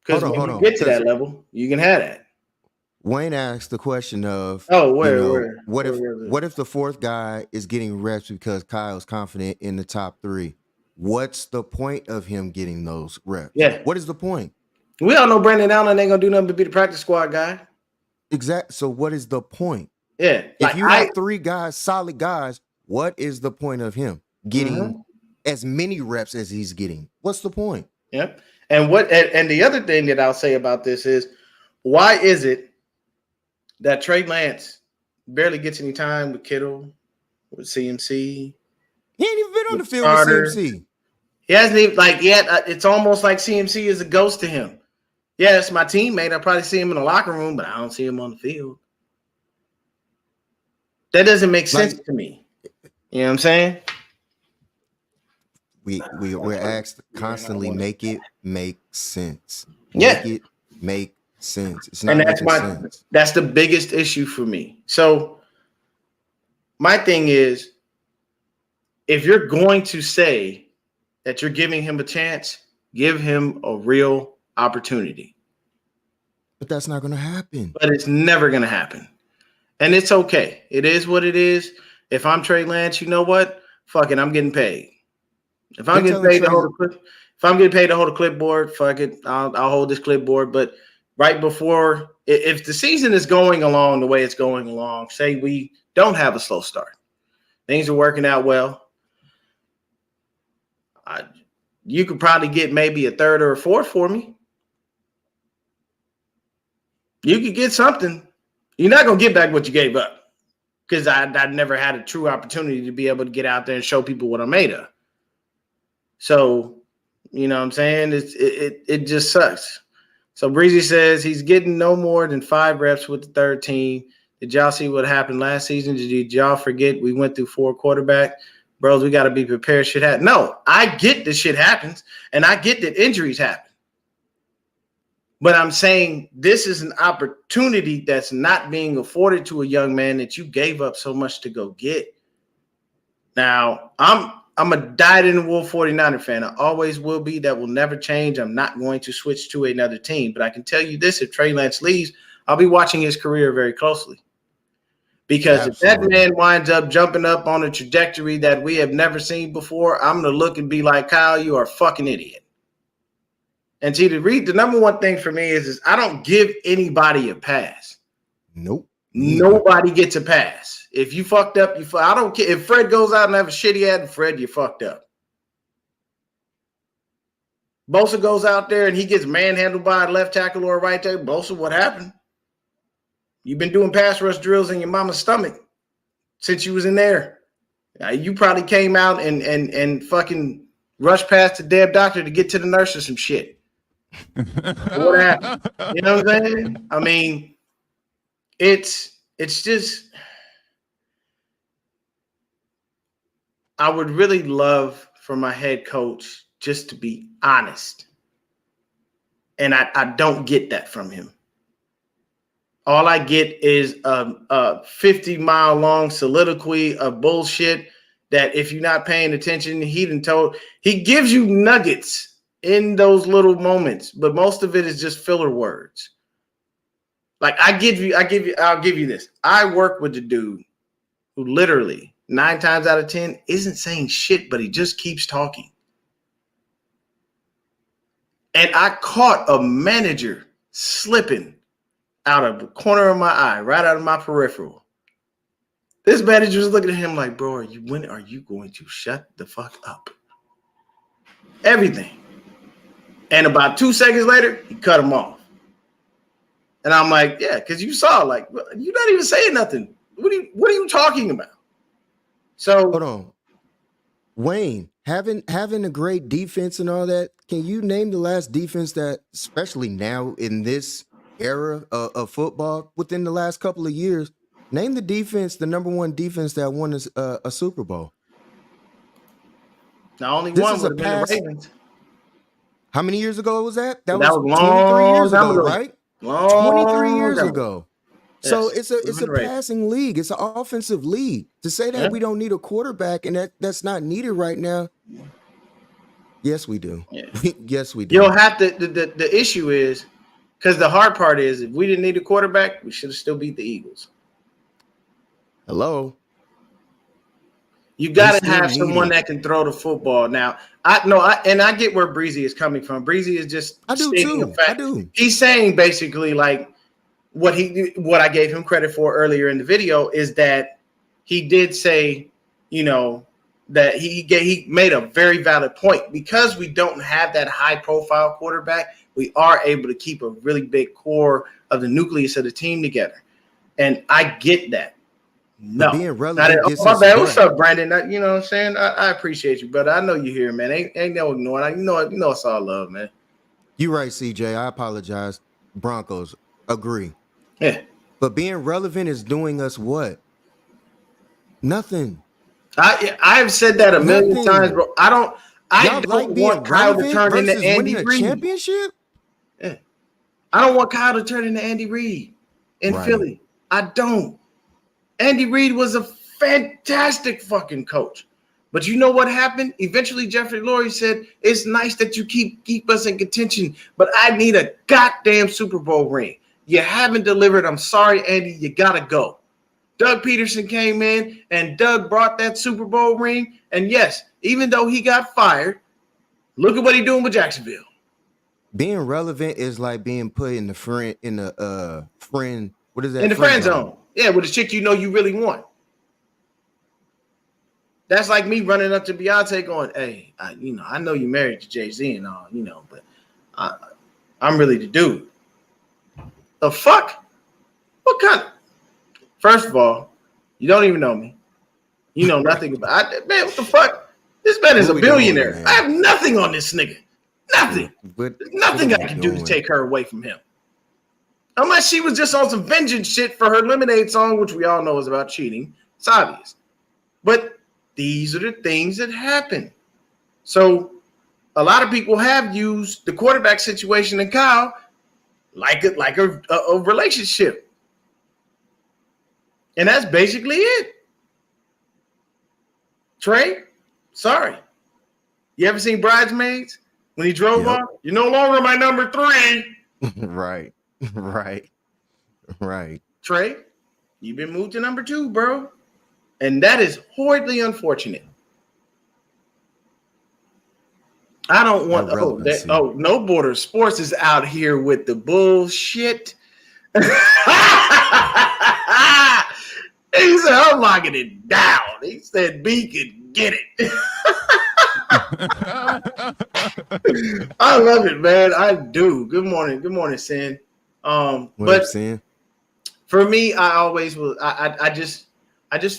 Because when you get to that level, you can have that. Wayne asked the question of, what if the fourth guy is getting reps because Kyle's confident in the top 3? What's the point of him getting those reps? Yeah. What is the point? We all know Brandon Allen ain't going to do nothing but be the practice squad guy. Exactly. So what is the point? Yeah. If you have 3 guys, solid guys, what is the point of him getting as many reps as he's getting? What's the point? Yep. And the other thing that I'll say about this is, why is it that Trey Lance barely gets any time with Kittle, with CMC? He ain't even been on the field Carter. with CMC. He hasn't even it's almost like CMC is a ghost to him. Yes, my teammate. I probably see him in the locker room, but I don't see him on the field. That doesn't make sense to me. You know what I'm saying? We're asked constantly, make it make sense. Yeah. Make it make sense. It's not making sense. That's the biggest issue for me. So my thing is, if you're going to say that you're giving him a chance, give him a real opportunity. But that's not going to happen. But it's never going to happen. And it's okay. It is what it is. If I'm Trey Lance, you know what? Fuck it, I'm getting paid. If I'm getting paid to hold a clipboard, fuck it, I'll hold this clipboard. But right before, if the season is going along the way it's going along, say we don't have a slow start, things are working out well, you could probably get maybe a third or a fourth for me. You could get something. You're not going to get back what you gave up, because I never had a true opportunity to be able to get out there and show people what I'm made of. So, you know what I'm saying? It just sucks. So Breezy says he's getting no more than 5 reps with the third team. Did y'all see what happened last season? Did y'all forget we went through 4 quarterbacks? Bros, we got to be prepared. Shit happens. No, I get that shit happens, and I get that injuries happen. But I'm saying this is an opportunity that's not being afforded to a young man that you gave up so much to go get. Now, I'm a dyed-in-the-wool 49er fan. I always will be. That will never change. I'm not going to switch to another team. But I can tell you this, if Trey Lance leaves, I'll be watching his career very closely. Because if that man winds up jumping up on a trajectory that we have never seen before, I'm going to look and be like, Kyle, you are a fucking idiot. And see, the number one thing for me is I don't give anybody a pass. Nope. Nobody gets a pass. If you fucked up, I don't care. If Fred goes out and have a shitty ad, Fred, you fucked up. Bosa goes out there and he gets manhandled by a left tackle or a right tackle. Bosa, what happened? You've been doing pass rush drills in your mama's stomach since you was in there. You probably came out and fucking rushed past the damn doctor to get to the nurse or some shit. What happened? You know what I'm saying? I mean, it's just, I would really love for my head coach just to be honest. And I don't get that from him. All I get is a 50-mile long soliloquy of bullshit that if you're not paying attention, he gives you nuggets in those little moments, but most of it is just filler words. Like I'll give you this. I work with the dude who literally 9 times out of 10 isn't saying shit, but he just keeps talking. And I caught a manager slipping out of the corner of my eye, right out of my peripheral. This manager was looking at him like, bro, when are you going to shut the fuck up? Everything. And about 2 seconds later, he cut him off. And I'm like, yeah, because you saw, like, you're not even saying nothing. What are you talking about? So hold on. Wayne, having a great defense and all that, can you name the last defense that, especially now in this era of football, within the last couple of years, name the defense, the number one defense that won a Super Bowl? The only one would have been the Ravens. How many years ago was that? That was 23 years ago, right? Long 23 years ago. Yes. So it's a passing league. It's an offensive league. To say that we don't need a quarterback and that's not needed right now. Yes, we do. Yeah. Yes, we do. You'll have to. The issue is, because the hard part is, if we didn't need a quarterback, we should have still beat the Eagles. Hello. You got to have someone that can throw the football. Now, I get where Breezy is coming from. Breezy is just stating a fact. I do. He's saying basically like what I gave him credit for earlier in the video is that he did say that he made a very valid point. Because we don't have that high-profile quarterback, we are able to keep a really big core of the nucleus of the team together. And I get that. No. Being relevant gets my us bad. what? What's up, Brandon? You know what I'm saying? I appreciate you, brother. I know you're here, man. Ain't no ignoring. You know it's all love, man. You're right, CJ. I apologize. Broncos. Agree. Yeah. But being relevant is doing us what? Nothing. I've said that a million times, bro. I don't like being want Kyle to turn into versus Andy winning a Reid. championship? Yeah. I don't want Kyle to turn into Andy Reid in Philly. I don't. Andy Reid was a fantastic fucking coach. But you know what happened? Eventually, Jeffrey Lurie said, it's nice that you keep us in contention, but I need a goddamn Super Bowl ring. You haven't delivered. I'm sorry, Andy. You got to go. Doug Peterson came in, and Doug brought that Super Bowl ring. And yes, even though he got fired, look at what he's doing with Jacksonville. Being relevant is like being put in the friend what is that? In the friend zone. Yeah, with a chick you really want. That's like me running up to Beyonce going, hey, I know you married to Jay-Z and all, but I'm really the dude. The fuck? What kind of? First of all, you don't even know me. You know nothing about it. Man, what the fuck? This man is a billionaire. Doing, I have nothing on this nigga. Nothing. There's nothing I can do to take her away from him. Unless she was just on some vengeance shit for her Lemonade song, which we all know is about cheating. It's obvious. But these are the things that happen. So a lot of people have used the quarterback situation in Kyle like a relationship. And that's basically it. Trey, sorry. You ever seen Bridesmaids? When he drove off, you're no longer my number 3. Right. Trey, you've been moved to number 2, bro. And that is horribly unfortunate. I don't want No Border Sports is out here with the bullshit. He said, I'm locking it down. He said, B could get it. I love it, man. I do. Good morning. Good morning, Sin. But Sin? For me, I always will. I just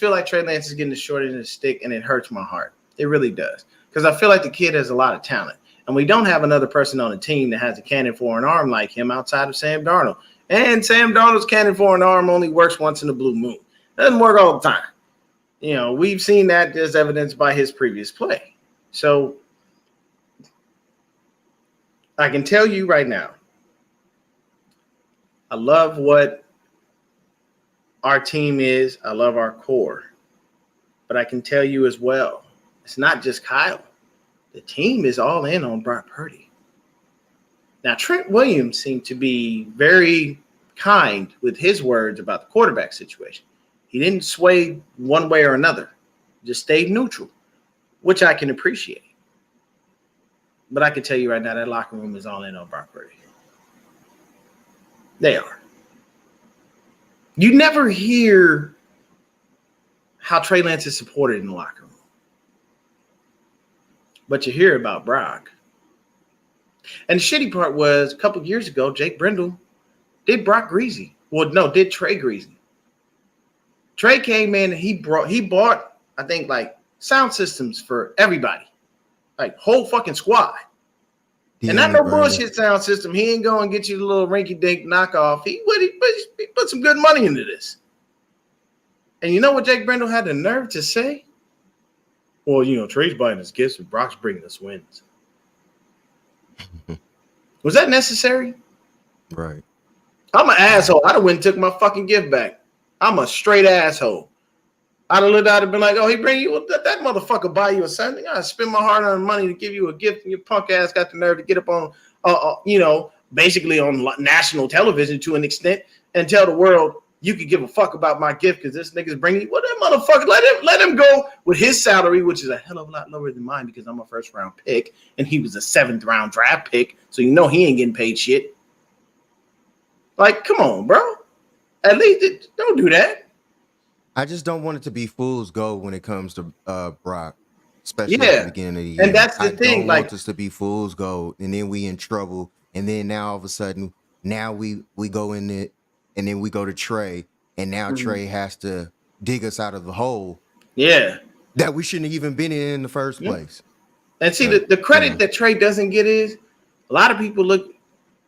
feel like Trey Lance is getting the short end of the stick, and it hurts my heart. It really does. Because I feel like the kid has a lot of talent. And we don't have another person on the team that has a cannon for an arm like him outside of Sam Darnold. And Sam Darnold's cannon for an arm only works once in a blue moon. Doesn't work all the time. We've seen that as evidenced by his previous play. So I can tell you right now, I love what our team is. I love our core. But I can tell you as well, it's not just Kyle. The team is all in on Brock Purdy. Now, Trent Williams seemed to be very kind with his words about the quarterback situation. He didn't sway one way or another. Just stayed neutral, which I can appreciate. But I can tell you right now, that locker room is all in on Brock Purdy. They are. You never hear how Trey Lance is supported in the locker room. But you hear about Brock. And the shitty part was, a couple of years ago, Jake Brendel did Brock greasy. Well, no, did Trey greasy. Trey came in and he bought, I think, like sound systems for everybody. Like whole fucking squad. And not no bullshit sound system. He ain't going to get you the little rinky-dink knockoff. He put some good money into this. And you know what Jake Brendel had the nerve to say? Well, Trey's buying us gifts and Brock's bringing us wins. Was that necessary? Right. I'm an asshole. I'd have went and took my fucking gift back. I'm a straight asshole. I'd have been like, oh, he bring you that motherfucker buy you a something. I spend my hard-earned money to give you a gift, and your punk ass got the nerve to get up on, basically on national television to an extent and tell the world you could give a fuck about my gift because this nigga's bringing you. Well, that motherfucker, let him go with his salary, which is a hell of a lot lower than mine because I'm a first-round pick and he was a 7th-round draft pick, so he ain't getting paid shit. Like, come on, bro. At least don't do that. I just don't want it to be fool's gold when it comes to Brock, especially at the Yeah, beginning of the and year. that's the I thing. don't Like, want this to be fool's gold, and then we in trouble, and then now all of a sudden, now we go in it, and then we go to Trey, and now Trey has to dig us out of the hole yeah, that we shouldn't have even been in the first yeah. place. And see, But the credit that Trey doesn't get is a lot of people look.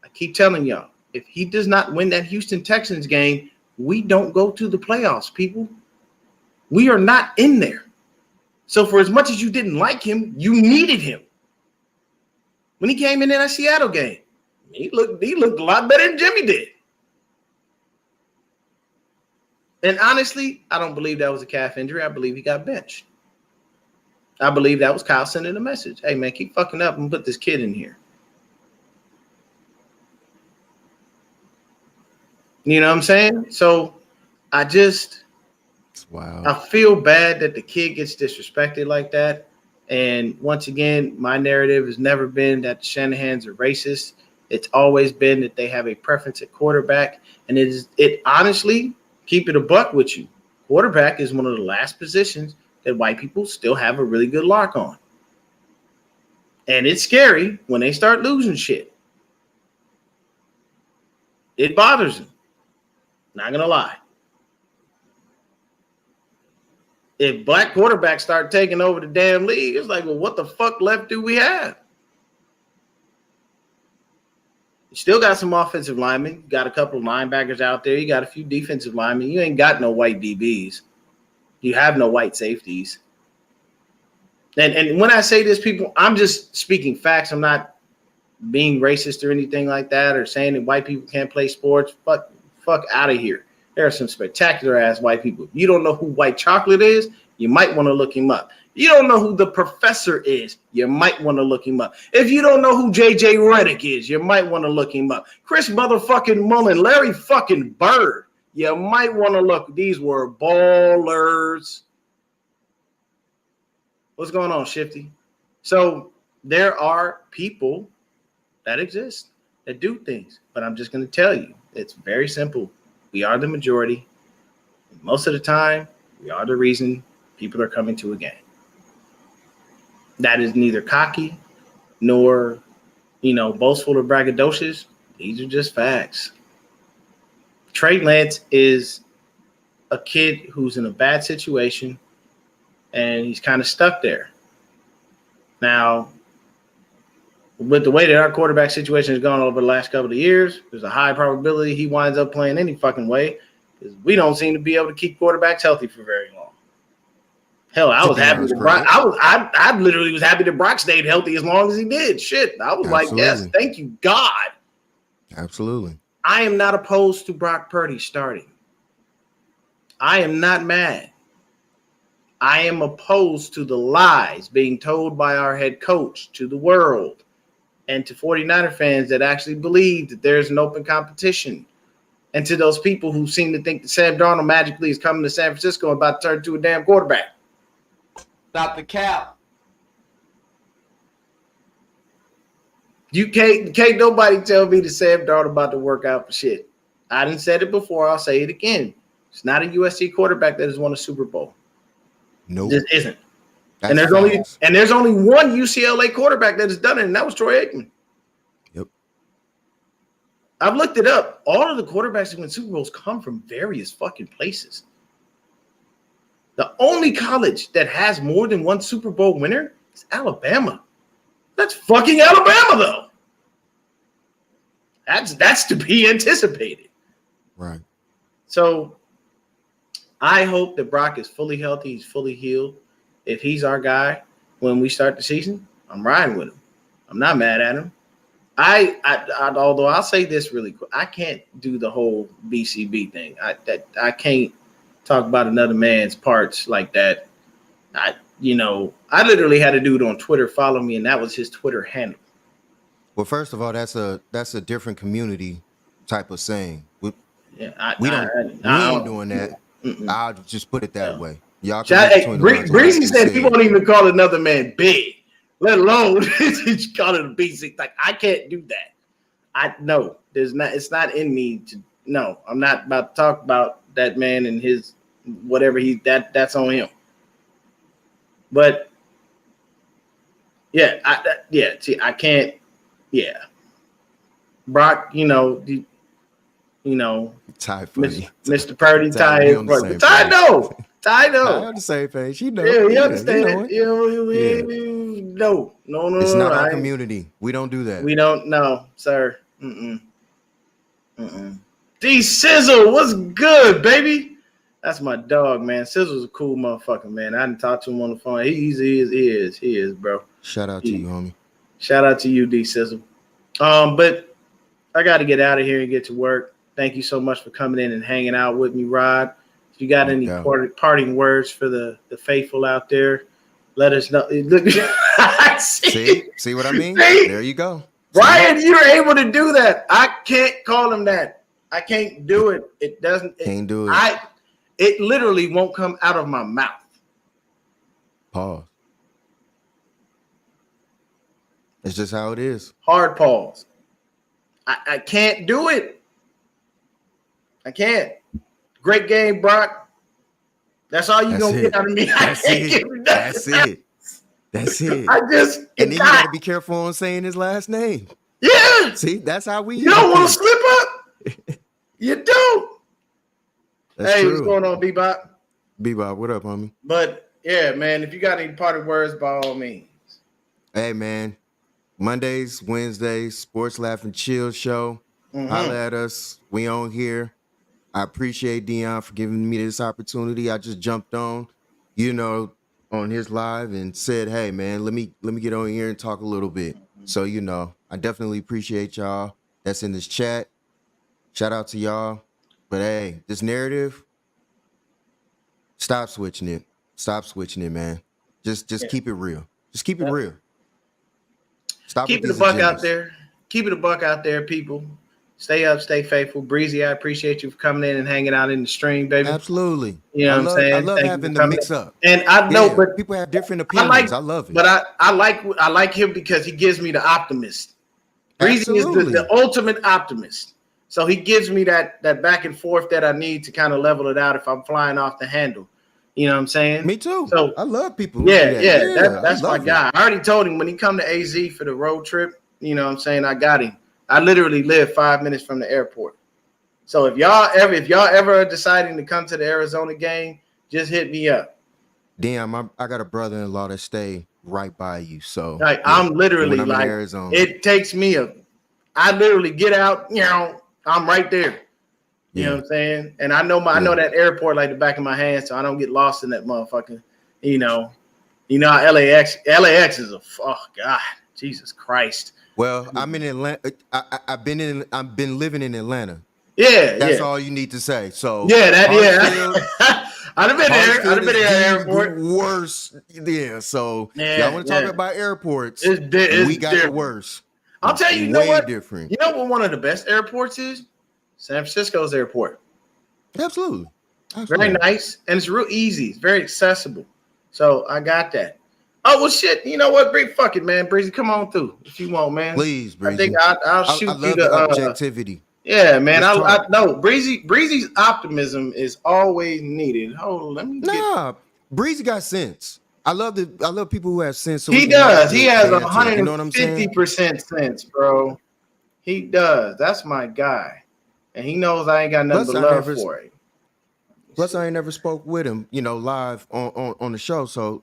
I keep telling y'all, if he does not win that Houston Texans game, we don't go to the playoffs, people. We are not in there. So for as much as you didn't like him, you needed him. When he came in that Seattle game, he looked a lot better than Jimmy did. And honestly, I don't believe that was a calf injury. I believe he got benched. I believe that was Kyle sending a message. Hey, man, keep fucking up and put this kid in here. You know what I'm saying? So I feel bad that the kid gets disrespected like that. And once again, my narrative has never been that the Shanahans are racist. It's always been that they have a preference at quarterback. And it honestly, keep it a buck with you. Quarterback is one of the last positions that white people still have a really good lock on. And it's scary when they start losing shit. It bothers them. Not going to lie. If black quarterbacks start taking over the damn league, it's like, well, what the fuck left do we have? You still got some offensive linemen. You got a couple of linebackers out there. You got a few defensive linemen. You ain't got no white DBs. You have no white safeties. And when I say this, people, I'm just speaking facts. I'm not being racist or anything like that or saying that white people can't play sports. Fuck out of here. There are some spectacular ass white people. If you don't know who White Chocolate is, you might want to look him up. You don't know who the professor is, you might want to look him up. If you don't know who JJ Redick is, you might want to look him up. Chris motherfucking Mullen, Larry fucking Bird, you might want to look. These were ballers. What's going on, Shifty? So there are people that exist that do things, but I'm just going to tell you, it's very simple. We are the majority. Most of the time, we are the reason people are coming to a game. That is neither cocky nor, boastful or braggadocious. These are just facts. Trey Lance is a kid who's in a bad situation, and he's kind of stuck there. Now, with the way that our quarterback situation has gone over the last couple of years, there's a high probability he winds up playing any fucking way because we don't seem to be able to keep quarterbacks healthy for very long. Hell, I was happy that Brock. I literally was happy that Brock stayed healthy as long as he did. Shit, I was like, yes, thank you, God. Absolutely. I am not opposed to Brock Purdy starting. I am not mad. I am opposed to the lies being told by our head coach to the world and to 49er fans that actually believe that there's an open competition. And to those people who seem to think that Sam Darnold magically is coming to San Francisco and about to turn into a damn quarterback. Stop the cap. You can't nobody tell me that Sam Darnold about to work out for shit. I didn't said it before. I'll say it again. It's not a USC quarterback that has won a Super Bowl. Nope. This isn't. And there's only one UCLA quarterback that has done it, and that was Troy Aikman. Yep. I've looked it up. All of the quarterbacks that win Super Bowls come from various fucking places. The only college that has more than one Super Bowl winner is Alabama. That's fucking Alabama, though. That's to be anticipated. Right. So I hope that Brock is fully healthy. He's fully healed. If he's our guy when we start the season, I'm riding with him. I'm not mad at him. Although I'll say this really quick, I can't do the whole BCB thing. I can't talk about another man's parts like that. I literally had a dude on Twitter follow me, and that was his Twitter handle. Well, first of all, that's a different community type of saying. We ain't doing that. I'll just put it that way. Y'all can Breezy said he won't even call another man big, let alone call it a BC. Like, I can't do that. It's not in me to. No, I'm not about to talk about that man and his whatever that's on him. But yeah, I can't. Yeah, Brock, Ty funny. Mr. Purdy, Ty we is on the same Ty page. know. Ty on the same page. You know. Yeah, you Yeah, understand you know it. Yeah. No. It's not our community. We don't do that. We don't know, sir. D Sizzle, what's good, baby? That's my dog, man. Sizzle's a cool motherfucker, man. I didn't talk to him on the phone. He is, bro. Shout out to you, homie. Shout out to you, D Sizzle. But I got to get out of here and get to work. Thank you so much for coming in and hanging out with me, Rod. If you got any parting words for the faithful out there, let us know. See what I mean? See? There you go. Ryan, you're able to do that. I can't call him that. I can't do it. It doesn't. Can't do it. It literally won't come out of my mouth. Pause. It's just how it is. Hard pause. I can't do it. I can't. Great game, Brock. That's all you're going to get out of me. That's it. I just. And then you got to be careful on saying his last name. Yeah. See, that's how we. You don't want to slip up. You don't. That's hey, true. What's going on, Bebop? Bebop, what up, homie? But yeah, man, if you got any parting words, by all means. Hey, man. Mondays, Wednesdays, Sports Laugh and Chill show. Holla at us. We on here. I appreciate Dion for giving me this opportunity. I just jumped on, on his live and said, hey, man, let me get on here and talk a little bit. So, I definitely appreciate y'all that's in this chat. Shout out to y'all. But hey, this narrative, stop switching it. Stop switching it, man. Just keep it real. Just keep it real. Stop keep it a buck out there. Keep it a buck out there, people. Stay up, stay faithful. Breezy, I appreciate you for coming in and hanging out in the stream, baby. Absolutely. You know what I'm saying? I love having the mix up. And I know, but people have different opinions. I love it. But I like him because he gives me the optimist. Breezy is the ultimate optimist. So he gives me that back and forth that I need to kind of level it out if I'm flying off the handle. You know what I'm saying? Me too. So I love people. That's my guy. I already told him when he come to AZ for the road trip, you know what I'm saying? I got him. I literally live 5 minutes from the airport. So if y'all ever are deciding to come to the Arizona game, just hit me up. Damn, I got a brother-in-law that stay right by you. So I'm literally like Arizona. It takes me I literally get out, I'm right there. You know what I'm saying? And I know that airport like the back of my hand, so I don't get lost in that motherfucker. You know how LAX is Jesus Christ. Well, I'm in Atlanta. I've been living in Atlanta. Yeah, that's all you need to say. So I'd have been there. I'd have been there at the airport. Worse, so y'all want to talk about airports? We got different. the worst. I'll tell you, way different. You know what one of the best airports is? San Francisco's airport. Absolutely. Very nice, and it's real easy. It's very accessible. So I got that. Oh well, shit. You know what? Fuck it, man. Breezy, come on through if you want, man. Please, Breezy. I think I'll shoot I love you the objectivity. Yeah, man. I know Breezy's optimism is always needed. Hold on, let me. Breezy got sense. I love people who have sense. So he does. He has 150% sense, bro. He does. That's my guy, and he knows I ain't got nothing but love for him. Plus, I ain't never spoke with him, live on the show. So,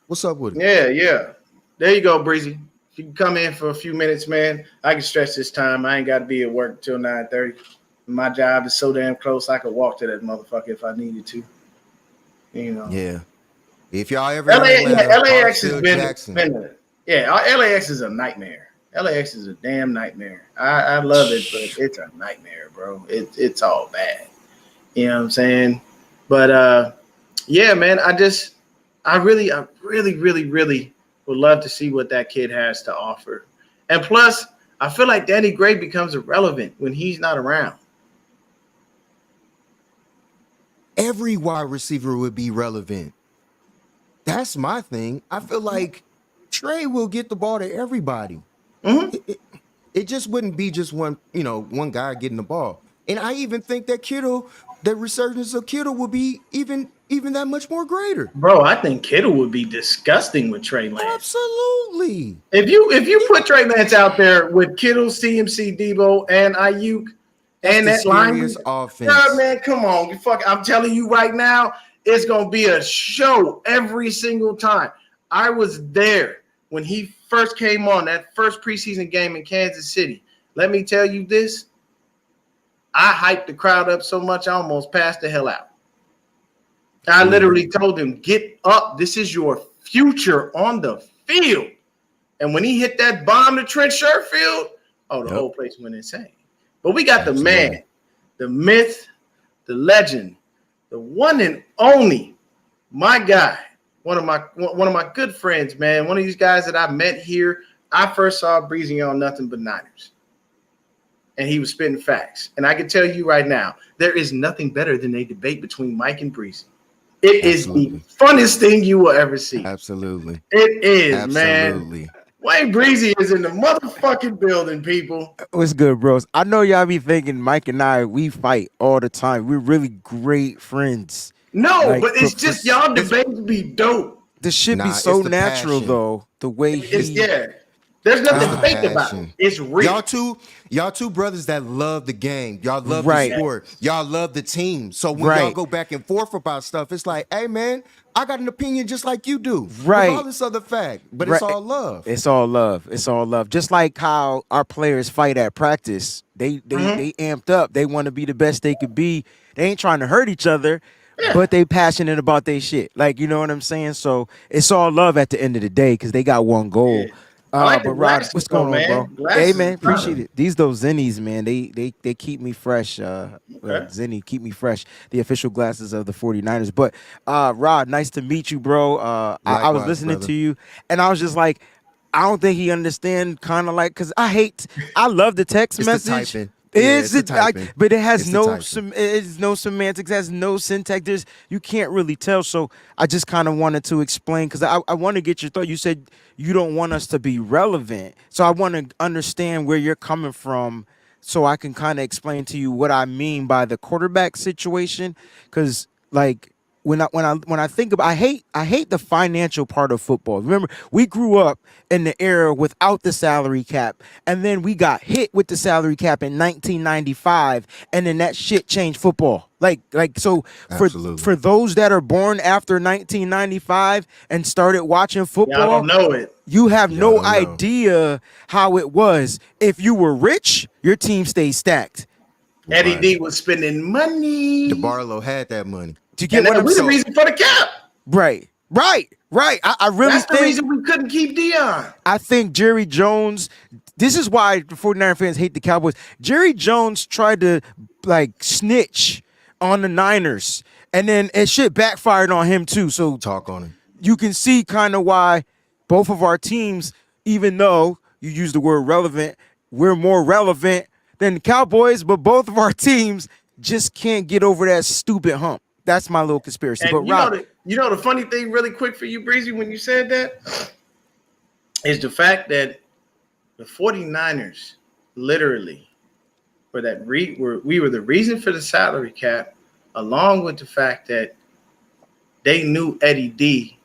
what's up with him? Yeah. There you go, Breezy. If you can come in for a few minutes, man, I can stretch this time. I ain't got to be at work until 9:30. My job is so damn close, I could walk to that motherfucker if I needed to. Yeah. If y'all ever LAX has been LAX is a nightmare. LAX is a damn nightmare. I love it, but it's a nightmare, bro. It's all bad. You know what I'm saying? But yeah, man, I really would love to see what that kid has to offer. And plus, I feel like Danny Gray becomes irrelevant when he's not around. Every wide receiver would be relevant. That's my thing. I feel like Trey will get the ball to everybody. It just wouldn't be just one guy getting the ball. And I even think that the resurgence of Kittle will be even that much more greater. Bro, I think Kittle would be disgusting with Trey Lance. Absolutely. If you put Trey Lance out there with Kittle, CMC, Debo, and Ayuk, and that line, offense. Man, come on, I'm telling you right now, it's gonna be a show every single time. I was there when he first came on that first preseason game in Kansas City. Let me tell you this. I hyped the crowd up so much I almost passed the hell out. I literally told him, get up. This is your future on the field. And when he hit that bomb to Trent Sherfield, the whole place went insane. But we got the man, the myth, the legend, the one and only, my guy, one of my good friends, man. One of these guys that I met here. I first saw Breezy on Nothing But Niners. And he was spitting facts. And I can tell you right now, there is nothing better than a debate between Mike and Breezy. It is the funnest thing you will ever see. Absolutely. It is, man. Wayne Breezy is in the motherfucking building, people. What's good, bros? I know y'all be thinking Mike and I, we fight all the time. We're really great friends. No, but it's just y'all debates be dope. The shit be so natural, though. The way there's nothing fake about it. It's real. Y'all two brothers that love the game. Y'all love the sport. Y'all love the team. So when y'all go back and forth about stuff, it's like, hey, man, I got an opinion just like you do. Regardless of the fact. But it's all love. It's all love. It's all love. Just like how our players fight at practice. They amped up. They want to be the best they could be. They ain't trying to hurt each other. But they passionate about their shit. Like, you know what I'm saying? So it's all love at the end of the day because they got one goal. But Rod, what's going on, bro? Glasses, hey, man, appreciate it. These those Zennies, man, they keep me fresh. Zenny, keep me fresh. The official glasses of the 49ers. But Rod, nice to meet you, bro. I was listening to you, and I was just like, I don't think he understand kind of like, because I love the text message. But it has no semantics, has no syntax. You can't really tell. So I just kind of wanted to explain because I want to get your thought. You said you don't want us to be relevant, so I want to understand where you're coming from, so I can kind of explain to you what I mean by the quarterback situation. Because like when I think about, I hate the financial part of football. Remember, we grew up in the era without the salary cap, and then we got hit with the salary cap in 1995, and then that shit changed football. So for those that are born after 1995 and started watching football, y'all don't know it. You have no idea how it was. If you were rich, your team stayed stacked. Eddie D was spending money. DeBarlo had that money. To get what we're the reason for the cap. Right. I really That's the reason we couldn't keep Dion. I think Jerry Jones, this is why the 49er fans hate the Cowboys. Jerry Jones tried to snitch on the Niners, and then it shit backfired on him too. So talk on him. You can see kind of why both of our teams, even though you use the word relevant, we're more relevant than the Cowboys, but both of our teams just can't get over that stupid hump. That's my little conspiracy. And but you know the funny thing, really quick for you, Breezy, when you said that, is the fact that the 49ers literally were that we were the reason for the salary cap, along with the fact that they knew Eddie D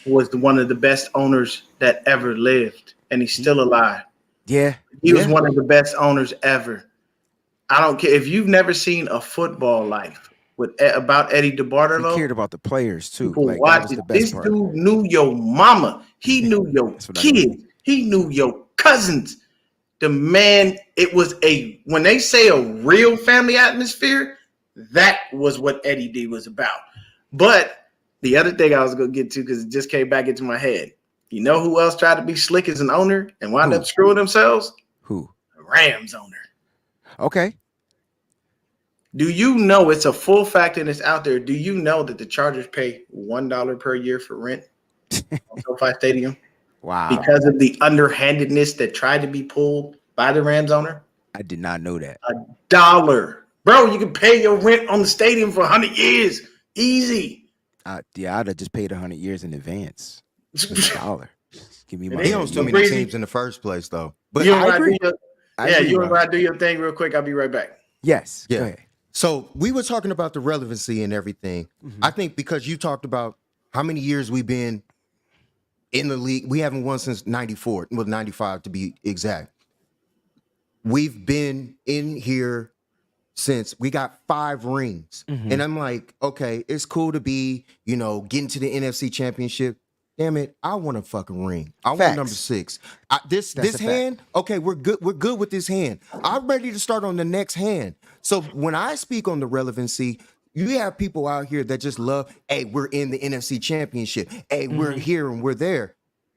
was one of the best owners that ever lived, and he's still alive. Yeah. He was one of the best owners ever. I don't care if you've never seen A Football Life about Eddie DeBartolo. He cared about the players too. Watch it. This dude knew your mama. He knew your kids. He knew your cousins. The man, it was when they say a real family atmosphere, that was what Eddie D was about. But the other thing I was going to get to, because it just came back into my head. You know who else tried to be slick as an owner and wound up screwing themselves? Who? The Rams owner. Okay. Do you know, it's a full fact and it's out there, do you know that the Chargers pay $1 per year for rent on SoFi Stadium? Wow. Because of the underhandedness that tried to be pulled by the Rams owner? I did not know that. $1. Bro, you can pay your rent on the stadium for 100 years. Easy. I'd have just paid 100 years in advance. $1. Give me my. He owns too many teams in the first place, though. But you I agree. you and I do your thing real quick. I'll be right back. Yes. Go Yeah. ahead. So we were talking about the relevancy and everything. I think because you talked about how many years we've been in the league. We haven't won since 94, well, 95 to be exact. We've been in here since we got 5 rings. And I'm like, okay, it's cool to be, getting to the NFC championship. Damn it, I want a fucking ring. I want number 6. This hand, okay, we're good. We're good with this hand. I'm ready to start on the next hand. So when I speak on the relevancy, you have people out here that just love, hey, we're in the NFC championship. Hey, we're here and we're there.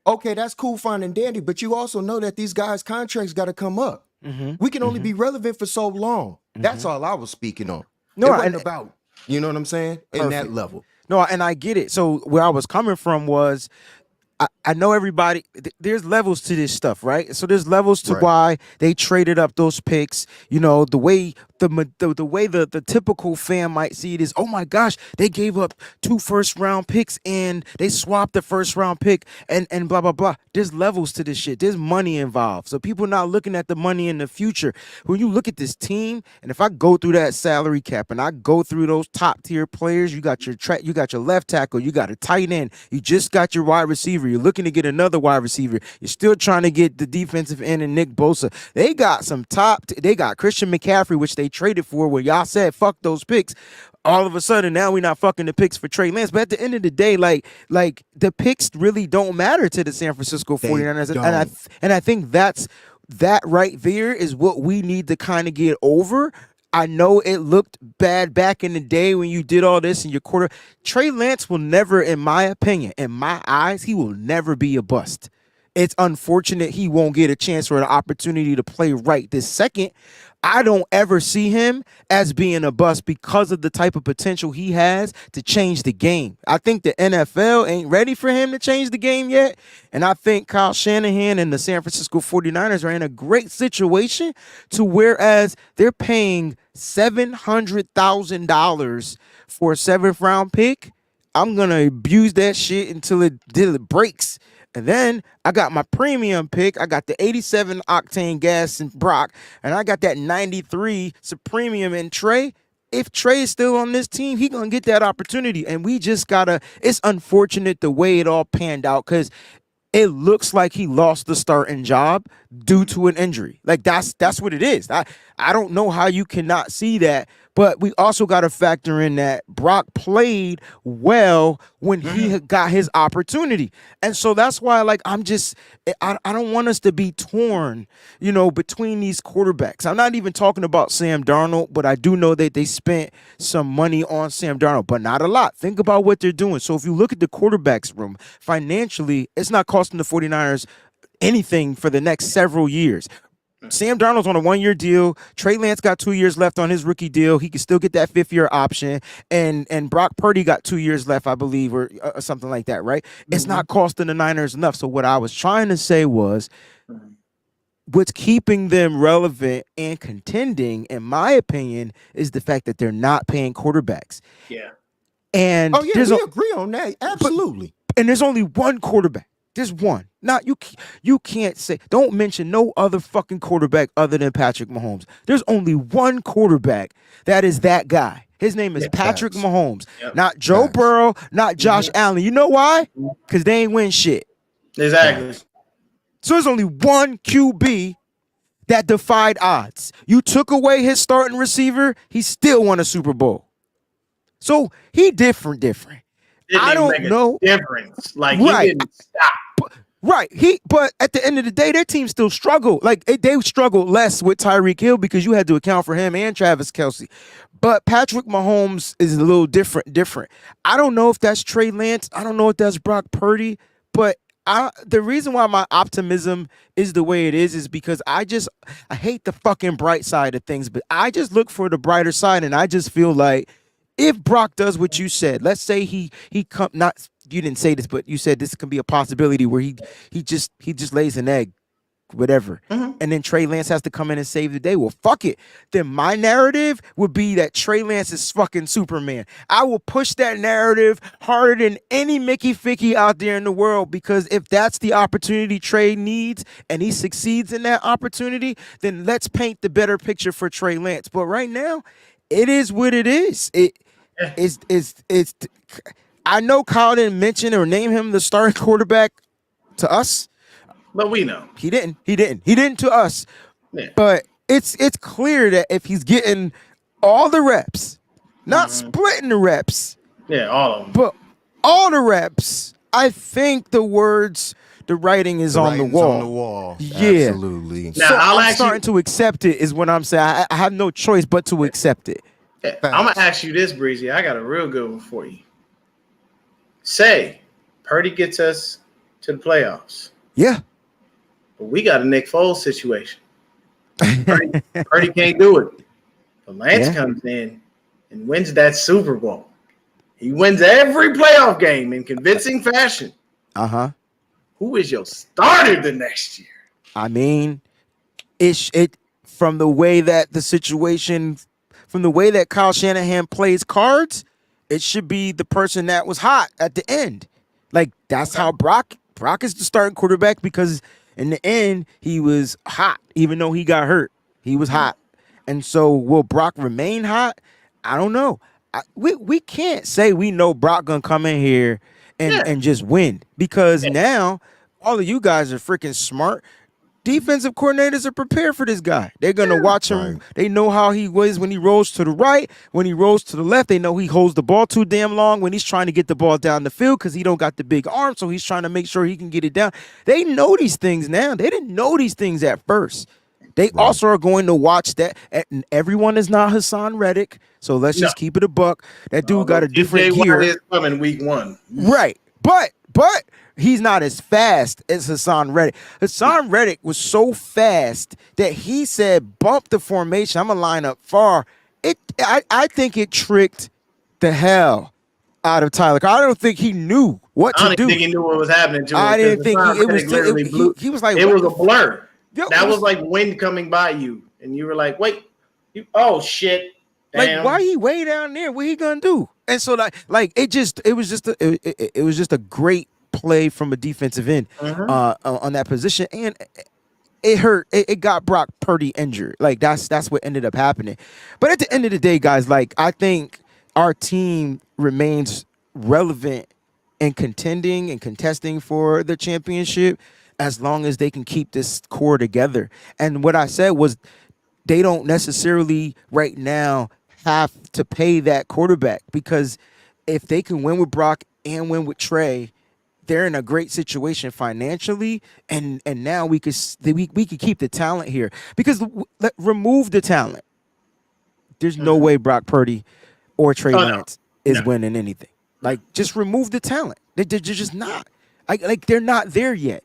Okay, that's cool, fine and dandy. But you also know that these guys' contracts got to come up. We can only be relevant for so long. That's all I was speaking on. No, it wasn't about, you know what I'm saying? In that level. No, and I get it. So where I was coming from was, I know everybody, there's levels to this stuff, right? So there's levels to why they traded up those picks. The way the typical fan might see it is, oh my gosh, they gave up 2 first-round picks and they swapped the first-round pick and blah, blah, blah. There's levels to this shit. There's money involved. So people are not looking at the money in the future. When you look at this team, and if I go through that salary cap and I go through those top-tier players, you got your left tackle, you got a tight end, you just got your wide receiver, you're looking to get another wide receiver, you're still trying to get the defensive end and Nick Bosa. They got some they got Christian McCaffrey, which they traded for, where y'all said fuck those picks. All of a sudden now we're not fucking the picks for Trey Lance. But at the end of the day, like the picks really don't matter to the San Francisco 49ers. And I think that right there is what we need to kind of get over. I know it looked bad back in the day when you did all this in your quarter. Trey Lance will never, in my opinion, in my eyes, he will never be a bust. It's unfortunate he won't get a chance or an opportunity to play right this second. I don't ever see him as being a bust because of the type of potential he has to change the game. I think the NFL ain't ready for him to change the game yet. And I think Kyle Shanahan and the San Francisco 49ers are in a great situation to whereas they're paying $700,000 for a 7th round pick. I'm going to abuse that shit until it breaks. And then I got my premium pick. I got the 87 octane gas in Brock, and I got that 93 Supremium in Trey. If Trey is still on this team, he gonna get that opportunity. And we just gotta, it's unfortunate the way it all panned out because it looks like he lost the starting job due to an injury. Like that's what it is. I don't know how you cannot see that, but we also got to factor in that Brock played well when he got his opportunity. And so that's why, like, I don't want us to be torn, between these quarterbacks. I'm not even talking about Sam Darnold, but I do know that they spent some money on Sam Darnold, but not a lot. Think about what they're doing. So if you look at the quarterbacks room, financially, it's not costing the 49ers anything for the next several years. Sam Darnold's on a 1-year deal. Trey Lance got 2 years left on his rookie deal. He can still get that 5th-year option. And Brock Purdy got 2 years left, I believe, or something like that, right? It's not costing the Niners enough. So what I was trying to say was what's keeping them relevant and contending, in my opinion, is the fact that they're not paying quarterbacks. Yeah. And we agree on that. Absolutely. And there's only one quarterback. There's one. Not you can't say, don't mention no other fucking quarterback other than Patrick Mahomes. There's only one quarterback that is that guy. His name is Patrick Mahomes. Yep. Not Joe Burrow, not Josh Allen. You know why? Because they ain't win shit. Exactly. So there's only one QB that defied odds. You took away his starting receiver, he still won a Super Bowl. So he different. I don't know. Difference. Like, he didn't stop. Right. But at the end of the day, their team still struggled. Like, they struggled less with Tyreek Hill because you had to account for him and Travis Kelce. But Patrick Mahomes is a little different. I don't know if that's Trey Lance. I don't know if that's Brock Purdy. But the reason why my optimism is the way it is because I hate the fucking bright side of things. But I just look for the brighter side, and I just feel like if Brock does what you said, let's say he come not. You didn't say this, but you said this can be a possibility where he just lays an egg whatever. Mm-hmm. And then Trey Lance has to come in and save the day. Well, fuck it. Then my narrative would be that Trey Lance is fucking Superman. I will push that narrative harder than any Mickey Ficky out there in the world, because if that's the opportunity Trey needs and he succeeds in that opportunity, then let's paint the better picture for Trey Lance. But right now, it is what it is. It's I know Kyle didn't mention or name him the starting quarterback to us. But we know. He didn't to us. Yeah. But it's clear that if he's getting all the reps, not splitting the reps. Yeah, all of them. But all the reps, I think the writing is on the wall. On the wall. Yeah. Absolutely. Now, So I'm starting to accept it is what I'm saying. I have no choice but to accept it. I'm going to ask you this, Breezy. I got a real good one for you. Say Purdy gets us to the playoffs. Yeah. But we got a Nick Foles situation. Purdy can't do it. But Lance comes in and wins that Super Bowl. He wins every playoff game in convincing fashion. Uh-huh. Who is your starter the next year? I mean, it from the way that the situation, from the way that Kyle Shanahan plays cards, it should be the person that was hot at the end. Like, that's how Brock is the starting quarterback, because in the end, he was hot. Even though he got hurt, he was hot. And so will Brock remain hot? I don't know. We can't say we know Brock gonna come in here and just win, because now all of you guys are freaking smart. Defensive coordinators are prepared for this guy. They're going to watch him. Right. They know how he was when he rolls to the right, when he rolls to the left. They know he holds the ball too damn long when he's trying to get the ball down the field, because he don't got the big arm, so he's trying to make sure he can get it down. They know these things now. They didn't know these things at first. They also are going to watch that. And everyone is not Hassan Reddick, so let's just keep it a buck. That dude got a different gear. Is coming week 1. Right. But he's not as fast as Hassan Reddick. Hassan Reddick was so fast that he said, bump the formation. I'm going to line up far. I think it tricked the hell out of Tyler. I don't think he knew what to do. I didn't think he knew what was happening to him. I didn't think he was like, it was a blur. Yo, that was like wind coming by you, and you were like, wait, oh shit. Damn. Like, why he way down there? What he gonna do? And so like it was just a great play from a defensive end on that position, and it hurt. It got Brock Purdy injured. Like that's what ended up happening. But at the end of the day, guys, like I think our team remains relevant and contending and contesting for the championship as long as they can keep this core together. And what I said was, they don't necessarily right now have to pay that quarterback, because if they can win with Brock and win with Trey, they're in a great situation financially, and now we could keep the talent here, because remove the talent. There's no way Brock Purdy or Trey Lance is winning anything. Like, just remove the talent. They're just not. Like they're not there yet.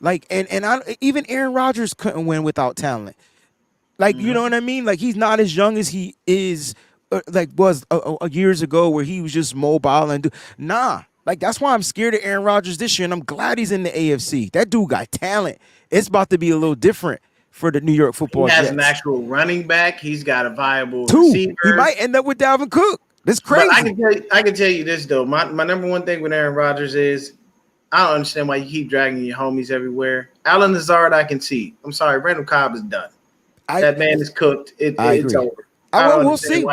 Like and even Aaron Rodgers couldn't win without talent. Like, you know what I mean? Like, he's not as young as he is, was years ago, where he was just mobile and Like, that's why I'm scared of Aaron Rodgers this year, and I'm glad he's in the AFC. That dude got talent. It's about to be a little different for the New York Football Jets. He has an actual running back. He's got a viable receiver. Receiver. He might end up with Dalvin Cook. That's crazy. But I can tell you this, though. My number one thing with Aaron Rodgers is, I don't understand why you keep dragging your homies everywhere. Alan Lazard, I can see. I'm sorry, Randall Cobb is done. That man is cooked. It's over. We'll see.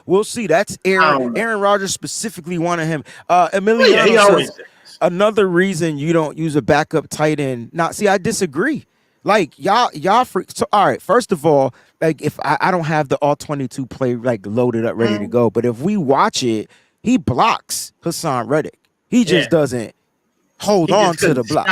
We'll see. That's Aaron. Aaron Rodgers specifically wanted him. Emiliano says another reason you don't use a backup tight end. Now, see, I disagree. Like, y'all freak. So, all right, first of all, like, if I don't have the all 22 play like loaded up, ready to go, but if we watch it, he blocks Hassan Reddick. He just doesn't hold on to the block.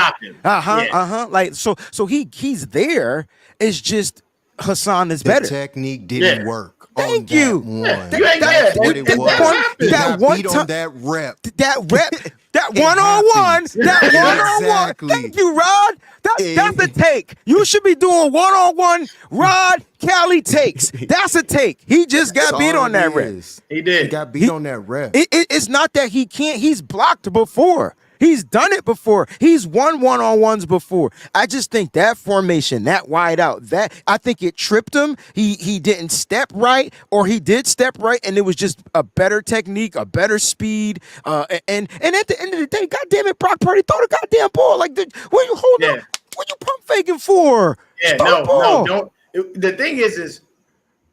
Like, so he's there. It's just Hassan is better. The technique didn't work. Thank you. That's what it was. That one time, that rep. That one-on-one. Exactly. Thank you, Rod. That's a take. You should be doing one-on-one Rod Cali takes. That's a take. He just got beat on that rep. He did. He got beat on that rep. It's not that he can't. He's blocked before. He's done it before. He's won one-on-ones before. I just think that formation, that wide out, that I think it tripped him. He didn't step right, or he did step right, and it was just a better technique, a better speed. And at the end of the day, goddamn it, Brock Purdy, throw the goddamn ball. Like, what you holding up? What you pump faking for? Yeah, no, don't. The thing is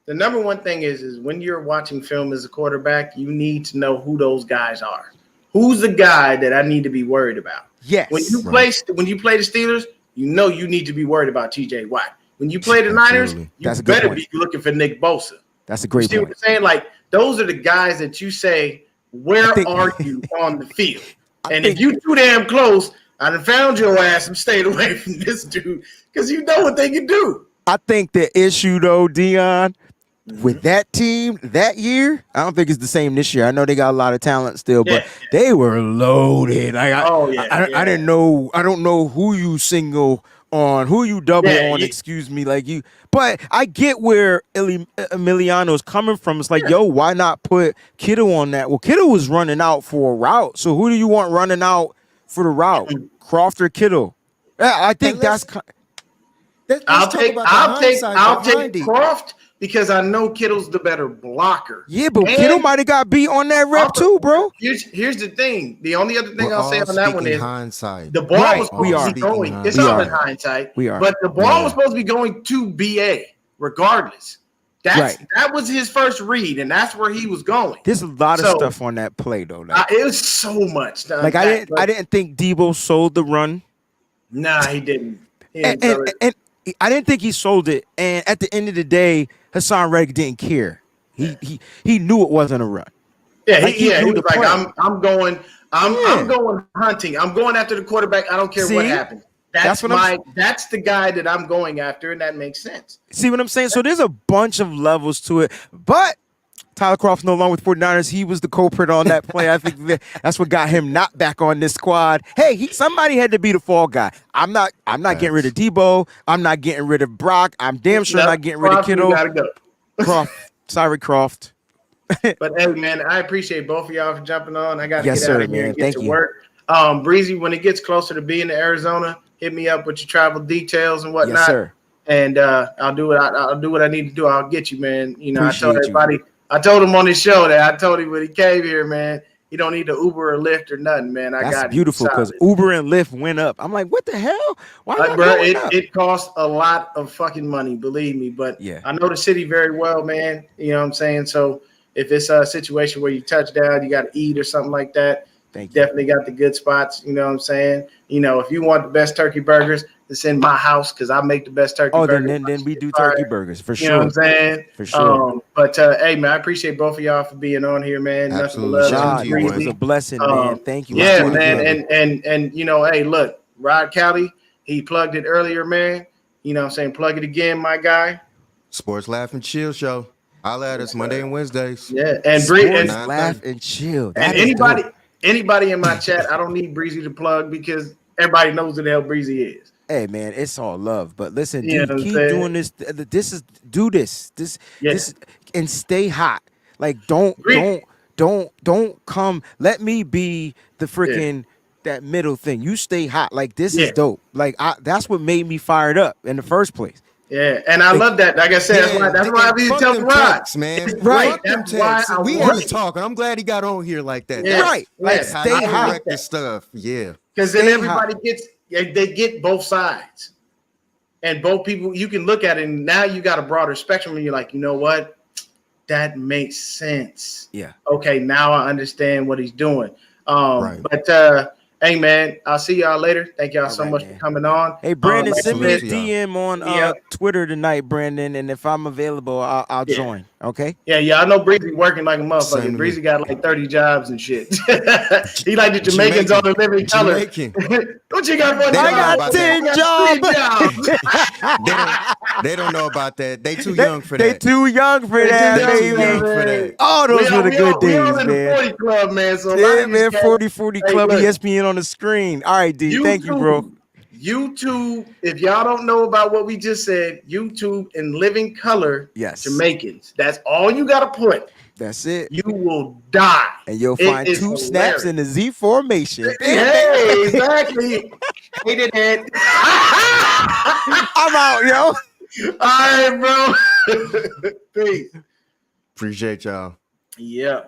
the number one thing is when you're watching film as a quarterback, you need to know who those guys are. Who's the guy that I need to be worried about? Yes. When you play the Steelers, you know you need to be worried about TJ Watt. When you play the Niners, you better be looking for Nick Bosa. That's a great point. See what I'm saying? Like, those are the guys that you say, where are you on the field? And if you too damn close, I'd have found your ass and stayed away from this dude because you know what they can do. I think the issue, though, Dion, with that team that year, I don't think it's the same this year. I know they got a lot of talent still, but they were loaded. Like, I didn't know. I don't know who you single on, who you double on. Excuse me, like you. But I get where Emiliano's coming from. It's like, yo, why not put Kittle on that? Well, Kittle was running out for a route, so who do you want running out for the route? Croft or Kittle? I think I'll take Croft because I know Kittle's the better blocker. Yeah, but Kittle might have got beat on that rep too, bro. Here's the thing. The only other thing I'll say on that one is hindsight. The ball was supposed to be going. It's all in hindsight. But the ball was supposed to be going to BA regardless. That was his first read, and that's where he was going. There's a lot of stuff on that play, though. It was so much. Like I didn't think Debo sold the run. Nah, he didn't. And I didn't think he sold it. And at the end of the day, Hassan Reddick didn't care. He knew it wasn't a run. Yeah, he was like, I'm going hunting. I'm going after the quarterback. I don't care what happens. That's the guy that I'm going after, and that makes sense. See what I'm saying? So there's a bunch of levels to it, but Tyler Croft's no longer with 49ers. He was the culprit on that play. I think that's what got him not back on this squad. Hey, somebody had to be the fall guy. I'm not getting rid of Debo. I'm not getting rid of Brock. I'm damn sure not getting rid of Kittle. Gotta go. Croft. Sorry, Croft. But hey, man, I appreciate both of y'all for jumping on. I got to get out of here and get to work. Breezy, when it gets closer to being in Arizona, hit me up with your travel details and whatnot. Yes, sir. And I'll do what I need to do. I'll get you, man. You know, appreciate I told everybody. I told him on his show that I told him when he came here, man, you don't need to Uber or Lyft or nothing, man. That's beautiful because Uber and Lyft went up. I'm like, what the hell? Why bro, it costs a lot of fucking money, believe me. But I know the city very well, man. You know what I'm saying? So if it's a situation where you touch down, you got to eat or something like that, definitely got the good spots. You know what I'm saying? You know, if you want the best turkey burgers, it's in my house because I make the best turkey burgers. Then we do turkey burgers for sure. You know what I'm saying? For sure. But hey, man, I appreciate both of y'all for being on here, man. Absolutely. It was a blessing, man. Thank you. Yeah, man. And you know, hey, look, Rod Cali, he plugged it earlier, man. You know what I'm saying? Plug it again, my guy. Sports Laugh and Chill Show. Holla at us Monday and Wednesdays. Yeah, and Sports Laugh and Chill. And anybody in my chat, I don't need Breezy to plug because everybody knows who the hell Breezy is. Hey man, it's all love. But listen, dude, keep doing this. Do this and stay hot. Like don't come. Let me be the freaking that middle thing. You stay hot. Like this is dope. Like that's what made me fired up in the first place. Yeah, and I love that. Like I said, that's why I be telling Rod, man. Right, that's why we had to talk. I'm glad he got on here like that. Yeah. Right, like stay hot. This stuff, because then everybody gets both sides, and both people. You can look at it, and now you got a broader spectrum, and you're like, you know what, that makes sense. Yeah. Okay, now I understand what he's doing. But hey, man, I'll see y'all later. Thank y'all so much for coming on. Hey, Brandon, send me a DM on Twitter tonight, Brandon, and if I'm available, I'll join. Okay? Yeah, I know Breezy working like a motherfucker. Breezy got like 30 jobs and shit. He like the Jamaicans on the living color. What you got for I got 10 jobs. They don't know about that. They too young for that. They too young for that, baby. Oh, those were the good days, man. The 40 club, man. So yeah, man, 40 Club, ESPN on the screen. All right, D. Thank you, bro. YouTube, if y'all don't know about what we just said, YouTube in living color, Yes. Jamaicans. That's all you got to put. That's it. You will die. And you'll find two hilarious. snaps in the Z formation. Hey, exactly. Hated it. I'm out, yo. All right, bro. Peace. Appreciate y'all. Yeah.